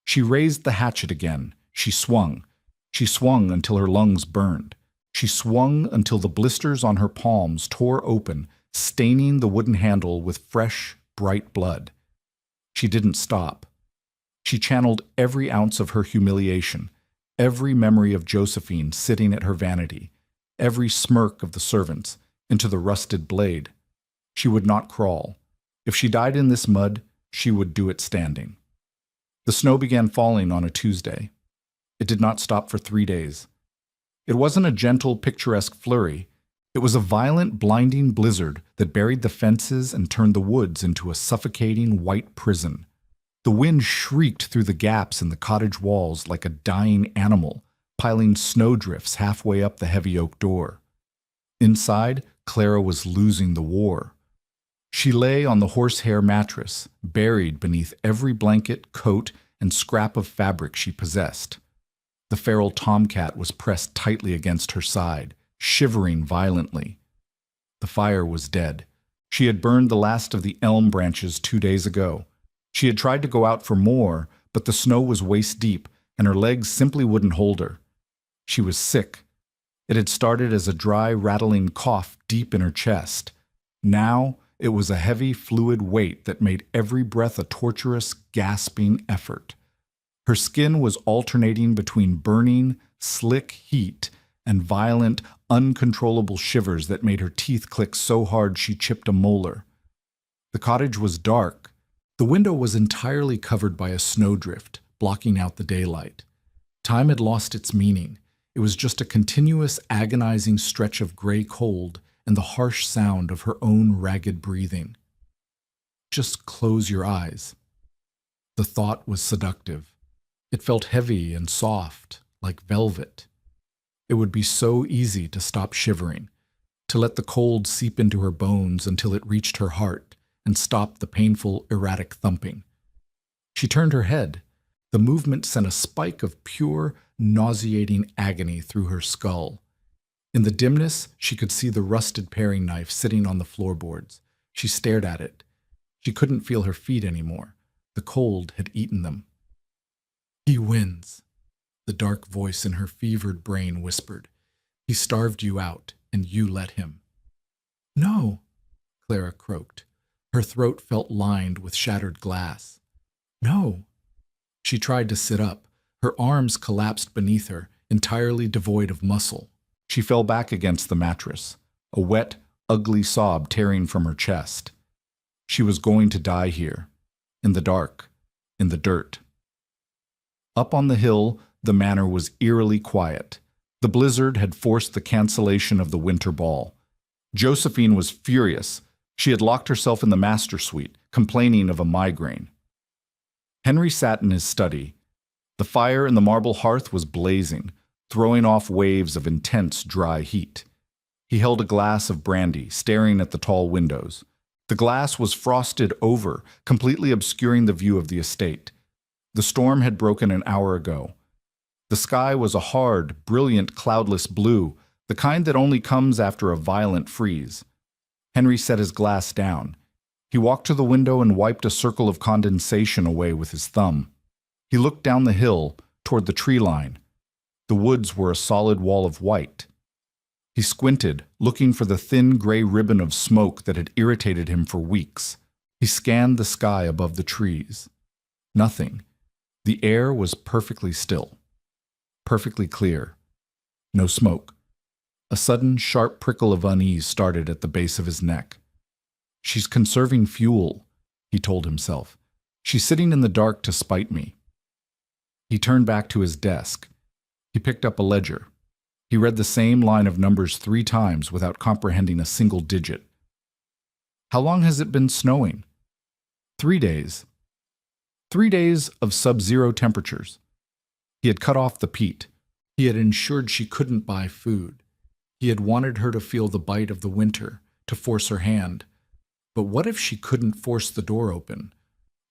She raised the hatchet again. She swung. She swung until her lungs burned. She swung until the blisters on her palms tore open, staining the wooden handle with fresh, bright blood. She didn't stop. She channeled every ounce of her humiliation, every memory of Josephine sitting at her vanity, every smirk of the servants, into the rusted blade. She would not crawl. If she died in this mud, she would do it standing. The snow began falling on a Tuesday. It did not stop for 3 days. It wasn't a gentle, picturesque flurry. It was a violent, blinding blizzard that buried the fences and turned the woods into a suffocating white prison. The wind shrieked through the gaps in the cottage walls like a dying animal, piling snowdrifts halfway up the heavy oak door. Inside, Clara was losing the war. She lay on the horsehair mattress, buried beneath every blanket, coat, and scrap of fabric she possessed. The feral tomcat was pressed tightly against her side, shivering violently. The fire was dead. She had burned the last of the elm branches 2 days ago. She had tried to go out for more, but the snow was waist deep, and her legs simply wouldn't hold her. She was sick. It had started as a dry, rattling cough deep in her chest. Now it was a heavy, fluid weight that made every breath a torturous, gasping effort. Her skin was alternating between burning, slick heat and violent, uncontrollable shivers that made her teeth click so hard she chipped a molar. The cottage was dark. The window was entirely covered by a snowdrift, blocking out the daylight. Time had lost its meaning. It was just a continuous, agonizing stretch of gray cold and the harsh sound of her own ragged breathing. Just close your eyes. The thought was seductive. It felt heavy and soft, like velvet. It would be so easy to stop shivering, to let the cold seep into her bones until it reached her heart and stopped the painful, erratic thumping. She turned her head. The movement sent a spike of pure, nauseating agony through her skull. In the dimness, she could see the rusted paring knife sitting on the floorboards. She stared at it. She couldn't feel her feet anymore. The cold had eaten them. "He wins," the dark voice in her fevered brain whispered. He starved you out, and you let him." "No," Clara croaked. Her throat felt lined with shattered glass. "No." She tried to sit up. Her arms collapsed beneath her, entirely devoid of muscle. She fell back against the mattress, a wet, ugly sob tearing from her chest. She was going to die here, in the dark, in the dirt. Up on the hill, the manor was eerily quiet. The blizzard had forced the cancellation of the winter ball. Josephine was furious. She had locked herself in the master suite, complaining of a migraine. Henry sat in his study. The fire in the marble hearth was blazing, throwing off waves of intense, dry heat. He held a glass of brandy, staring at the tall windows. The glass was frosted over, completely obscuring the view of the estate. The storm had broken an hour ago. The sky was a hard, brilliant, cloudless blue, the kind that only comes after a violent freeze. Henry set his glass down. He walked to the window and wiped a circle of condensation away with his thumb. He looked down the hill, toward the tree line. The woods were a solid wall of white. He squinted, looking for the thin gray ribbon of smoke that had irritated him for weeks. He scanned the sky above the trees. Nothing. The air was perfectly still. Perfectly clear. No smoke. A sudden, sharp prickle of unease started at the base of his neck. "She's conserving fuel," he told himself. "She's sitting in the dark to spite me." He turned back to his desk. He picked up a ledger. He read the same line of numbers 3 times without comprehending a single digit. How long has it been snowing? 3 days. 3 days of sub-zero temperatures. He had cut off the peat. He had ensured she couldn't buy food. He had wanted her to feel the bite of the winter, to force her hand. But what if she couldn't force the door open?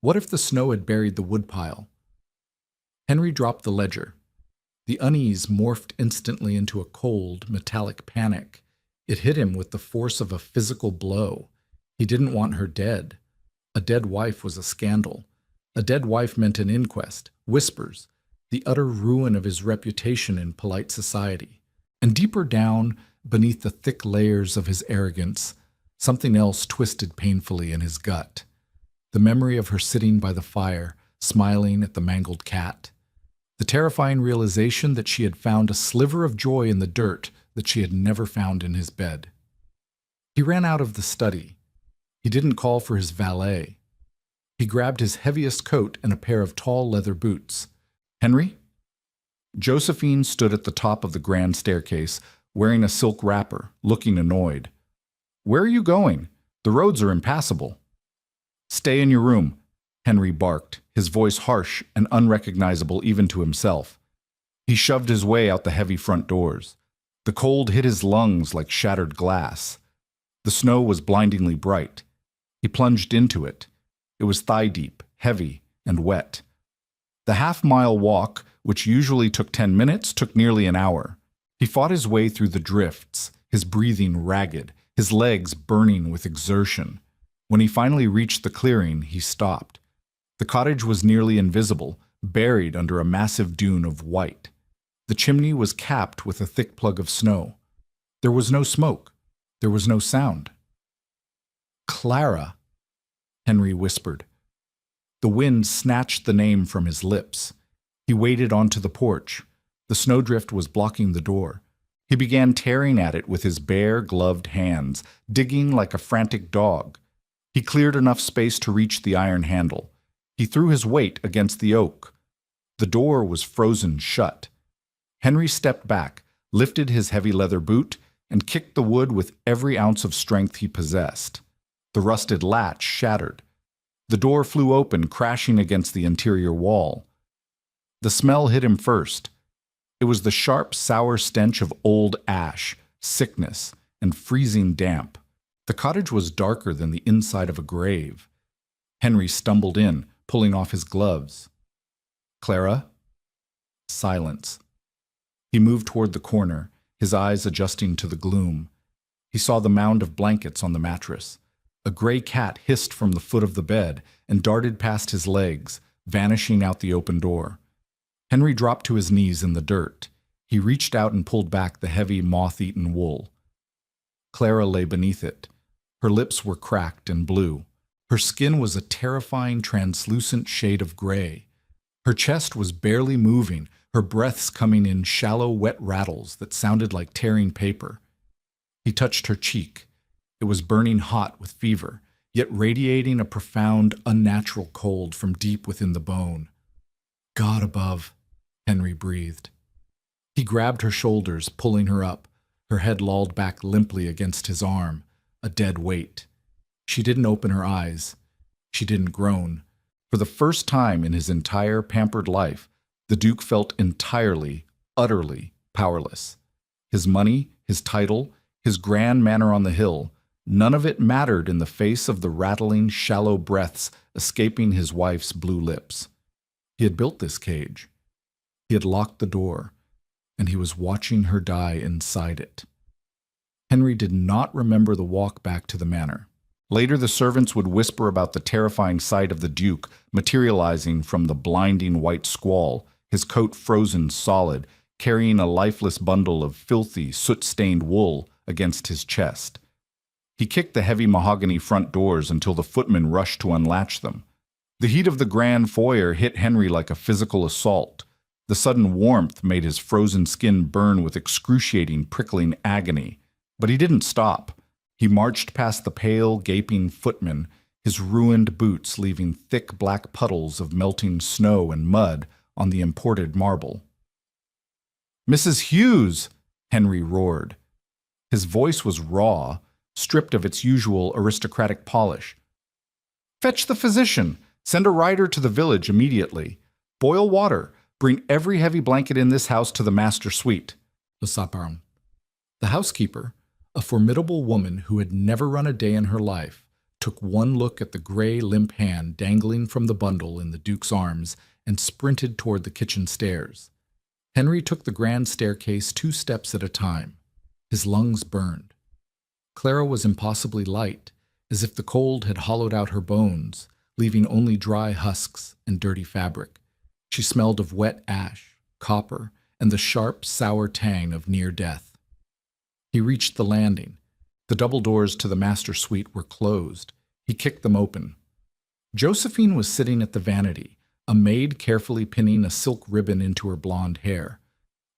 What if the snow had buried the woodpile? Henry dropped the ledger. The unease morphed instantly into a cold, metallic panic. It hit him with the force of a physical blow. He didn't want her dead. A dead wife was a scandal. A dead wife meant an inquest, whispers, the utter ruin of his reputation in polite society. And deeper down, beneath the thick layers of his arrogance, something else twisted painfully in his gut. The memory of her sitting by the fire, smiling at the mangled cat. The terrifying realization that she had found a sliver of joy in the dirt that she had never found in his bed. He ran out of the study. He didn't call for his valet. He grabbed his heaviest coat and a pair of tall leather boots. "Henry?" Josephine stood at the top of the grand staircase, wearing a silk wrapper, looking annoyed. "Where are you going? The roads are impassable." "Stay in your room," Henry barked, his voice harsh and unrecognizable even to himself. He shoved his way out the heavy front doors. The cold hit his lungs like shattered glass. The snow was blindingly bright. He plunged into it. It was thigh-deep, heavy, and wet. The half-mile walk, which usually took 10 minutes, took nearly an hour. He fought his way through the drifts, his breathing ragged, his legs burning with exertion. When he finally reached the clearing, he stopped. The cottage was nearly invisible, buried under a massive dune of white. The chimney was capped with a thick plug of snow. There was no smoke. There was no sound. "Clara," Henry whispered. The wind snatched the name from his lips. He waded onto the porch. The snowdrift was blocking the door. He began tearing at it with his bare, gloved hands, digging like a frantic dog. He cleared enough space to reach the iron handle. He threw his weight against the oak. The door was frozen shut. Henry stepped back, lifted his heavy leather boot, and kicked the wood with every ounce of strength he possessed. The rusted latch shattered. The door flew open, crashing against the interior wall. The smell hit him first. It was the sharp, sour stench of old ash, sickness, and freezing damp. The cottage was darker than the inside of a grave. Henry stumbled in, pulling off his gloves. "Clara?" Silence. He moved toward the corner, his eyes adjusting to the gloom. He saw the mound of blankets on the mattress. A gray cat hissed from the foot of the bed and darted past his legs, vanishing out the open door. Henry dropped to his knees in the dirt. He reached out and pulled back the heavy, moth-eaten wool. Clara lay beneath it. Her lips were cracked and blue. Her skin was a terrifying, translucent shade of gray. Her chest was barely moving, her breaths coming in shallow, wet rattles that sounded like tearing paper. He touched her cheek. It was burning hot with fever, yet radiating a profound, unnatural cold from deep within the bone. God above, Henry breathed. He grabbed her shoulders, pulling her up, her head lolled back limply against his arm, a dead weight. She didn't open her eyes. She didn't groan. For the first time in his entire pampered life, the Duke felt entirely, utterly powerless. His money, his title, his grand manor on the hill, none of it mattered in the face of the rattling, shallow breaths escaping his wife's blue lips. He had built this cage. He had locked the door, and he was watching her die inside it. Henry did not remember the walk back to the manor. Later, the servants would whisper about the terrifying sight of the Duke materializing from the blinding white squall, his coat frozen solid, carrying a lifeless bundle of filthy, soot-stained wool against his chest. He kicked the heavy mahogany front doors until the footmen rushed to unlatch them. The heat of the grand foyer hit Henry like a physical assault. The sudden warmth made his frozen skin burn with excruciating, prickling agony. But he didn't stop. He marched past the pale, gaping footmen, his ruined boots leaving thick black puddles of melting snow and mud on the imported marble. "Mrs. Hughes!" Henry roared. His voice was raw, stripped of its usual aristocratic polish. "Fetch the physician! Send a rider to the village immediately. Boil water. Bring every heavy blanket in this house to the master suite." The housekeeper, a formidable woman who had never run a day in her life, took one look at the gray, limp hand dangling from the bundle in the Duke's arms and sprinted toward the kitchen stairs. Henry took the grand staircase 2 steps at a time. His lungs burned. Clara was impossibly light, as if the cold had hollowed out her bones, leaving only dry husks and dirty fabric. She smelled of wet ash, copper, and the sharp, sour tang of near death. He reached the landing. The double doors to the master suite were closed. He kicked them open. Josephine was sitting at the vanity, a maid carefully pinning a silk ribbon into her blonde hair.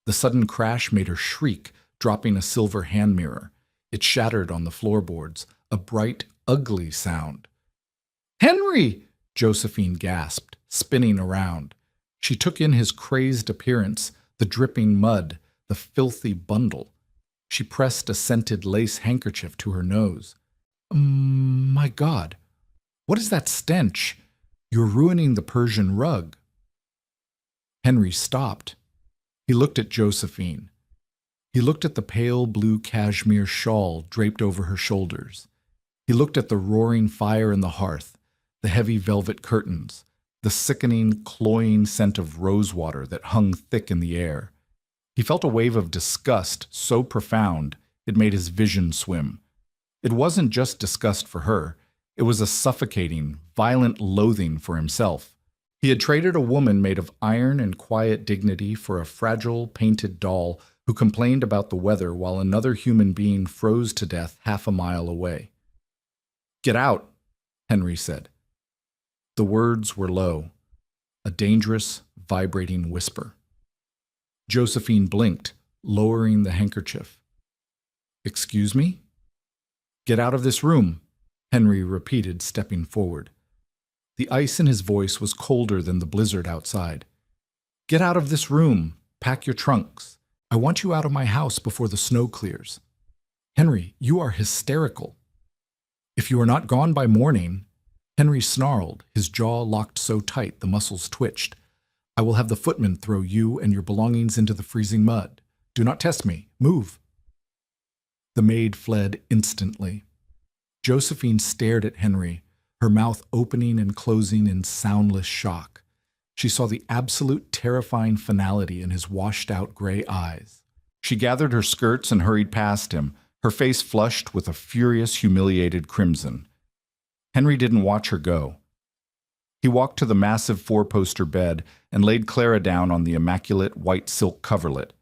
The sudden crash made her shriek, dropping a silver hand mirror. It shattered on the floorboards, a bright, ugly sound. "Henry!" Josephine gasped, spinning around. She took in his crazed appearance, the dripping mud, the filthy bundle. She pressed a scented lace handkerchief to her nose. "My God, what is that stench? You're ruining the Persian rug." Henry stopped. He looked at Josephine. He looked at the pale blue cashmere shawl draped over her shoulders. He looked at the roaring fire in the hearth, the heavy velvet curtains, the sickening, cloying scent of rosewater that hung thick in the air. He felt a wave of disgust so profound it made his vision swim. It wasn't just disgust for her. It was a suffocating, violent loathing for himself. He had traded a woman made of iron and quiet dignity for a fragile, painted doll who complained about the weather while another human being froze to death half a mile away. "Get out," Henry said. The words were low, a dangerous, vibrating whisper. Josephine blinked, lowering the handkerchief. "Excuse me?" "Get out of this room," Henry repeated, stepping forward. The ice in his voice was colder than the blizzard outside. "Get out of this room. Pack your trunks. I want you out of my house before the snow clears." "Henry, you are hysterical." "If you are not gone by morning," Henry snarled, his jaw locked so tight the muscles twitched, "I will have the footman throw you and your belongings into the freezing mud. Do not test me. Move." The maid fled instantly. Josephine stared at Henry, her mouth opening and closing in soundless shock. She saw the absolute terrifying finality in his washed-out gray eyes. She gathered her skirts and hurried past him, her face flushed with a furious, humiliated crimson. Henry didn't watch her go. He walked to the massive 4-poster bed and laid Clara down on the immaculate white silk coverlet.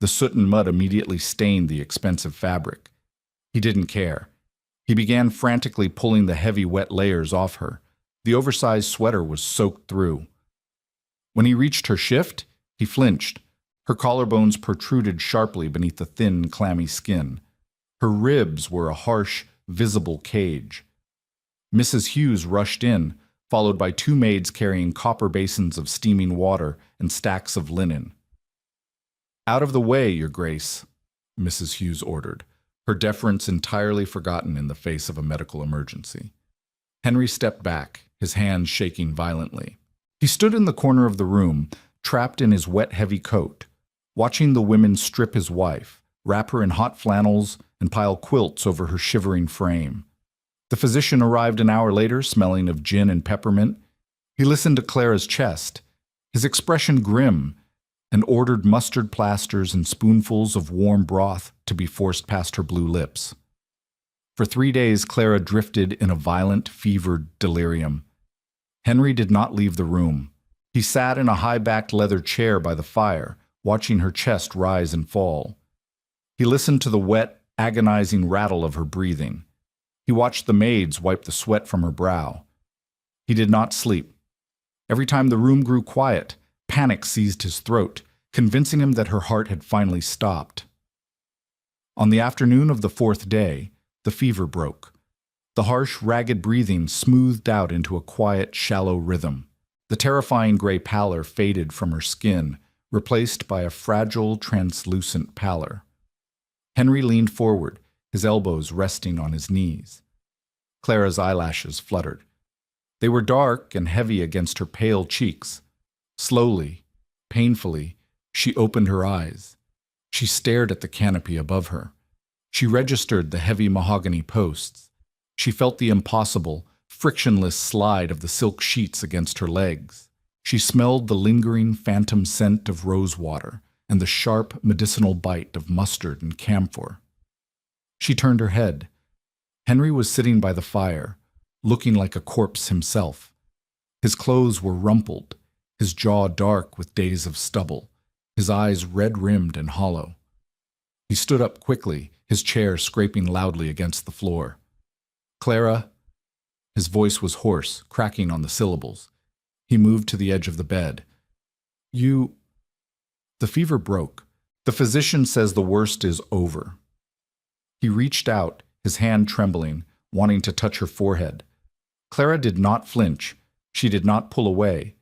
The soot and mud immediately stained the expensive fabric. He didn't care. He began frantically pulling the heavy, wet layers off her. The oversized sweater was soaked through. When he reached her shift, he flinched. Her collarbones protruded sharply beneath the thin, clammy skin. Her ribs were a harsh, visible cage. Mrs. Hughes rushed in, followed by 2 maids carrying copper basins of steaming water and stacks of linen. "Out of the way, Your Grace," Mrs. Hughes ordered, her deference entirely forgotten in the face of a medical emergency. Henry stepped back, his hands shaking violently. He stood in the corner of the room, trapped in his wet, heavy coat, watching the women strip his wife, wrap her in hot flannels, and pile quilts over her shivering frame. The physician arrived an hour later, smelling of gin and peppermint. He listened to Clara's chest, his expression grim, and ordered mustard plasters and spoonfuls of warm broth to be forced past her blue lips. For 3 days, Clara drifted in a violent, fevered delirium. Henry did not leave the room. He sat in a high-backed leather chair by the fire, watching her chest rise and fall. He listened to the wet, agonizing rattle of her breathing. He watched the maids wipe the sweat from her brow. He did not sleep. Every time the room grew quiet, panic seized his throat, convincing him that her heart had finally stopped. On the afternoon of the 4th day, the fever broke. The harsh, ragged breathing smoothed out into a quiet, shallow rhythm. The terrifying gray pallor faded from her skin, replaced by a fragile, translucent pallor. Henry leaned forward, his elbows resting on his knees. Clara's eyelashes fluttered. They were dark and heavy against her pale cheeks. Slowly, painfully, she opened her eyes. She stared at the canopy above her. She registered the heavy mahogany posts. She felt the impossible, frictionless slide of the silk sheets against her legs. She smelled the lingering phantom scent of rosewater and the sharp medicinal bite of mustard and camphor. She turned her head. Henry was sitting by the fire, looking like a corpse himself. His clothes were rumpled, his jaw dark with days of stubble, his eyes red-rimmed and hollow. He stood up quickly, his chair scraping loudly against the floor. "Clara," his voice was hoarse, cracking on the syllables. He moved to the edge of the bed. "You—" The fever broke. The physician says the worst is over. He reached out, his hand trembling, wanting to touch her forehead. Clara did not flinch. She did not pull away.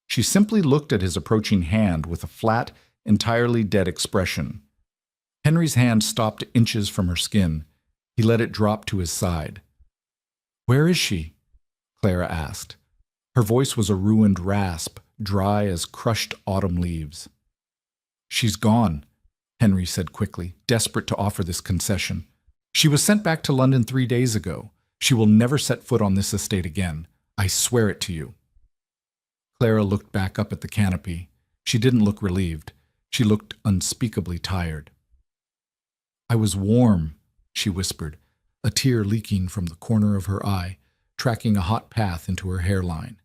She simply looked at his approaching hand with a flat, entirely dead expression. Henry's hand stopped inches from her skin. He let it drop to his side. "Where is she?" Clara asked. Her voice was a ruined rasp, dry as crushed autumn leaves. "She's gone," Henry said quickly, desperate to offer this concession. "She was sent back to London 3 days ago. She will never set foot on this estate again. I swear it to you." Clara looked back up at the canopy. She didn't look relieved. She looked unspeakably tired. "I was warm," she whispered, a tear leaking from the corner of her eye, tracking a hot path into her hairline.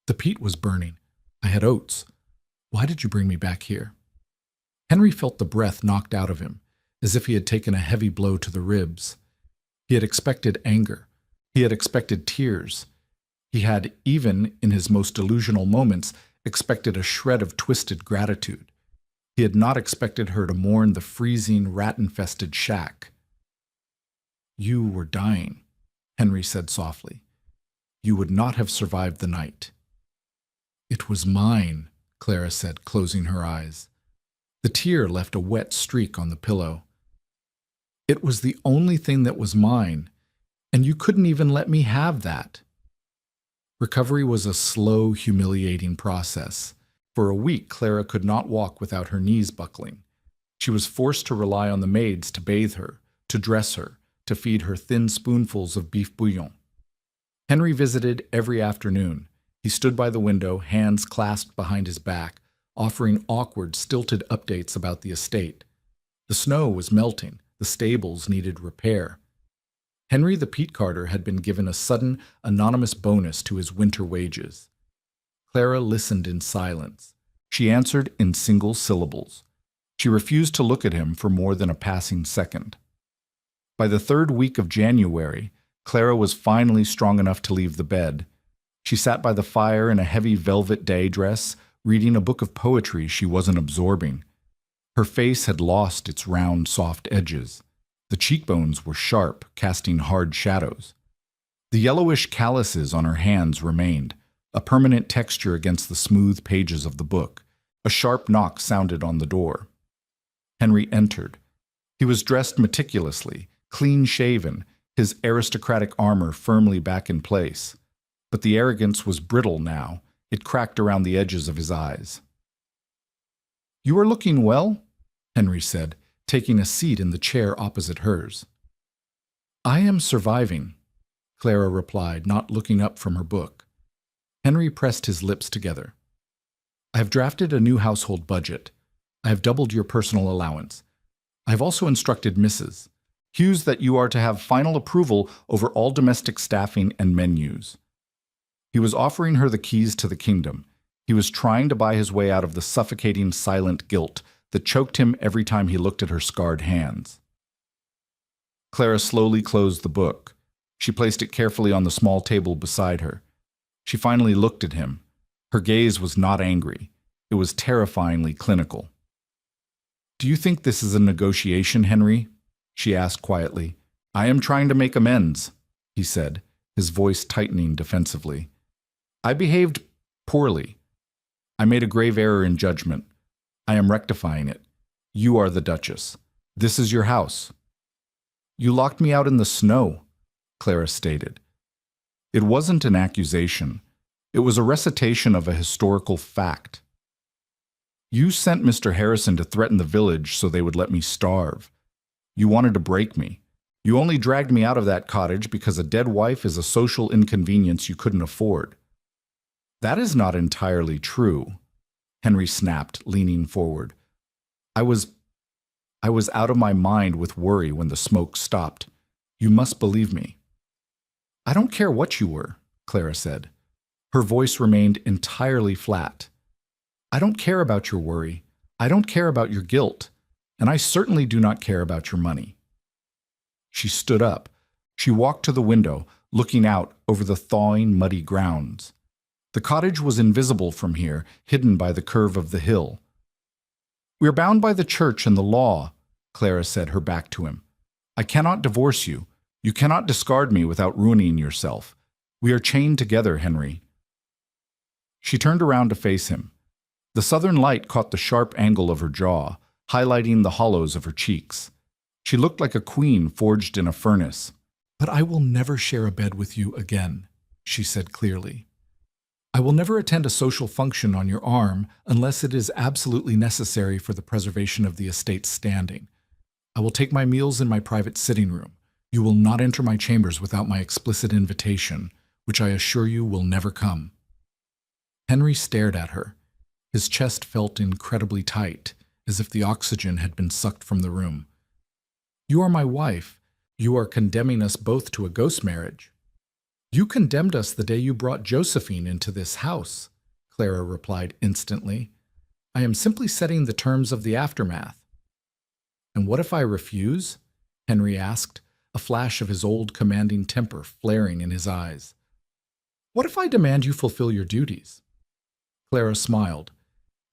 "The peat was burning. I had oats. Why did you bring me back here?" Henry felt the breath knocked out of him, as if he had taken a heavy blow to the ribs. He had expected anger. He had expected tears. He had, even in his most delusional moments, expected a shred of twisted gratitude. He had not expected her to mourn the freezing, rat-infested shack. "You were dying," Henry said softly. "You would not have survived the night." "It was mine," Clara said, closing her eyes. The tear left a wet streak on the pillow. "It was the only thing that was mine, and you couldn't even let me have that." Recovery was a slow, humiliating process. For a week, Clara could not walk without her knees buckling. She was forced to rely on the maids to bathe her, to dress her, to feed her thin spoonfuls of beef bouillon. Henry visited every afternoon. He stood by the window, hands clasped behind his back, offering awkward, stilted updates about the estate. The snow was melting. The stables needed repair. Henry the peat carter had been given a sudden, anonymous bonus to his winter wages. Clara listened in silence. She answered in single syllables. She refused to look at him for more than a passing second. By the 3rd week of January, Clara was finally strong enough to leave the bed. She sat by the fire in a heavy velvet day dress, reading a book of poetry she wasn't absorbing. Her face had lost its round, soft edges. The cheekbones were sharp, casting hard shadows. The yellowish calluses on her hands remained, a permanent texture against the smooth pages of the book. A sharp knock sounded on the door. Henry entered. He was dressed meticulously, clean-shaven, his aristocratic armor firmly back in place. But the arrogance was brittle now. It cracked around the edges of his eyes. "You are looking well," Henry said, taking a seat in the chair opposite hers. "I am surviving," Clara replied, not looking up from her book. Henry pressed his lips together. "I have drafted a new household budget. I have doubled your personal allowance. I have also instructed Mrs. Hughes that you are to have final approval over all domestic staffing and menus." He was offering her the keys to the kingdom. He was trying to buy his way out of the suffocating silent guilt that choked him every time he looked at her scarred hands. Clara slowly closed the book. She placed it carefully on the small table beside her. She finally looked at him. Her gaze was not angry. It was terrifyingly clinical. "Do you think this is a negotiation, Henry?" she asked quietly. "I am trying to make amends," he said, his voice tightening defensively. "I behaved poorly. I made a grave error in judgment. I am rectifying it. You are the Duchess. This is your house." "You locked me out in the snow," Clara stated. It wasn't an accusation. It was a recitation of a historical fact. "You sent Mr. Harrison to threaten the village so they would let me starve. You wanted to break me. You only dragged me out of that cottage because a dead wife is a social inconvenience you couldn't afford." "That is not entirely true," Henry snapped, leaning forward. I was out of my mind with worry when the smoke stopped. You must believe me." "I don't care what you were," Clara said. Her voice remained entirely flat. "I don't care about your worry. I don't care about your guilt. And I certainly do not care about your money." She stood up. She walked to the window, looking out over the thawing, muddy grounds. The cottage was invisible from here, hidden by the curve of the hill. "We are bound by the church and the law," Clara said, her back to him. "I cannot divorce you. You cannot discard me without ruining yourself. We are chained together, Henry." She turned around to face him. The southern light caught the sharp angle of her jaw, highlighting the hollows of her cheeks. She looked like a queen forged in a furnace. "But I will never share a bed with you again," she said clearly. "I will never attend a social function on your arm unless it is absolutely necessary for the preservation of the estate's standing. I will take my meals in my private sitting room. You will not enter my chambers without my explicit invitation, which I assure you will never come." Henry stared at her. His chest felt incredibly tight, as if the oxygen had been sucked from the room. "You are my wife. You are condemning us both to a ghost marriage." "You condemned us the day you brought Josephine into this house," Clara replied instantly. "I am simply setting the terms of the aftermath." "And what if I refuse?" Henry asked, a flash of his old commanding temper flaring in his eyes. "What if I demand you fulfill your duties?" Clara smiled.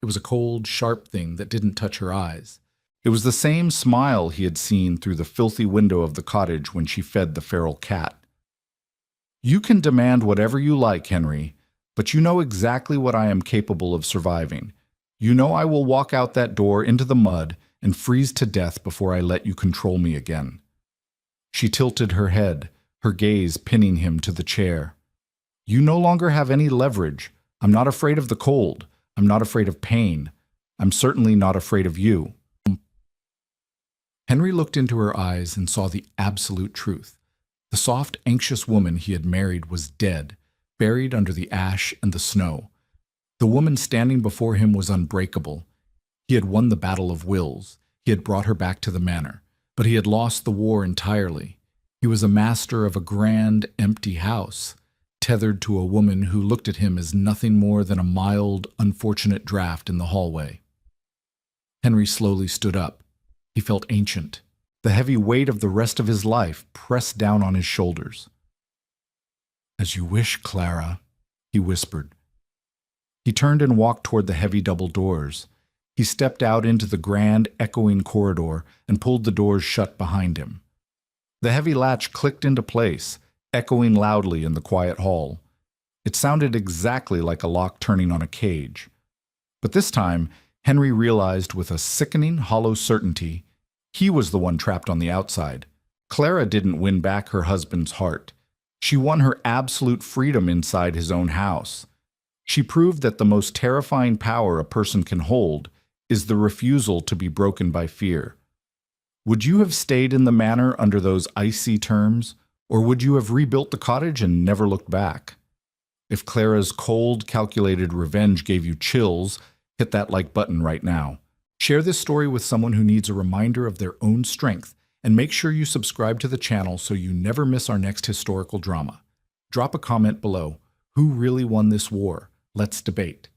It was a cold, sharp thing that didn't touch her eyes. It was the same smile he had seen through the filthy window of the cottage when she fed the feral cat. "You can demand whatever you like, Henry, but you know exactly what I am capable of surviving. You know I will walk out that door into the mud and freeze to death before I let you control me again." She tilted her head, her gaze pinning him to the chair. "You no longer have any leverage. I'm not afraid of the cold. I'm not afraid of pain. I'm certainly not afraid of you." Henry looked into her eyes and saw the absolute truth. The soft, anxious woman he had married was dead, buried under the ash and the snow. The woman standing before him was unbreakable. He had won the battle of wills. He had brought her back to the manor, but he had lost the war entirely. He was a master of a grand, empty house, tethered to a woman who looked at him as nothing more than a mild, unfortunate draft in the hallway. Henry slowly stood up. He felt ancient. The heavy weight of the rest of his life pressed down on his shoulders. "As you wish, Clara," he whispered. He turned and walked toward the heavy double doors. He stepped out into the grand, echoing corridor and pulled the doors shut behind him. The heavy latch clicked into place, echoing loudly in the quiet hall. It sounded exactly like a lock turning on a cage. But this time, Henry realized with a sickening, hollow certainty, he was the one trapped on the outside. Clara didn't win back her husband's heart. She won her absolute freedom inside his own house. She proved that the most terrifying power a person can hold is the refusal to be broken by fear. Would you have stayed in the manor under those icy terms, or would you have rebuilt the cottage and never looked back? If Clara's cold, calculated revenge gave you chills, hit that like button right now. Share this story with someone who needs a reminder of their own strength, and make sure you subscribe to the channel so you never miss our next historical drama. Drop a comment below. Who really won this war? Let's debate.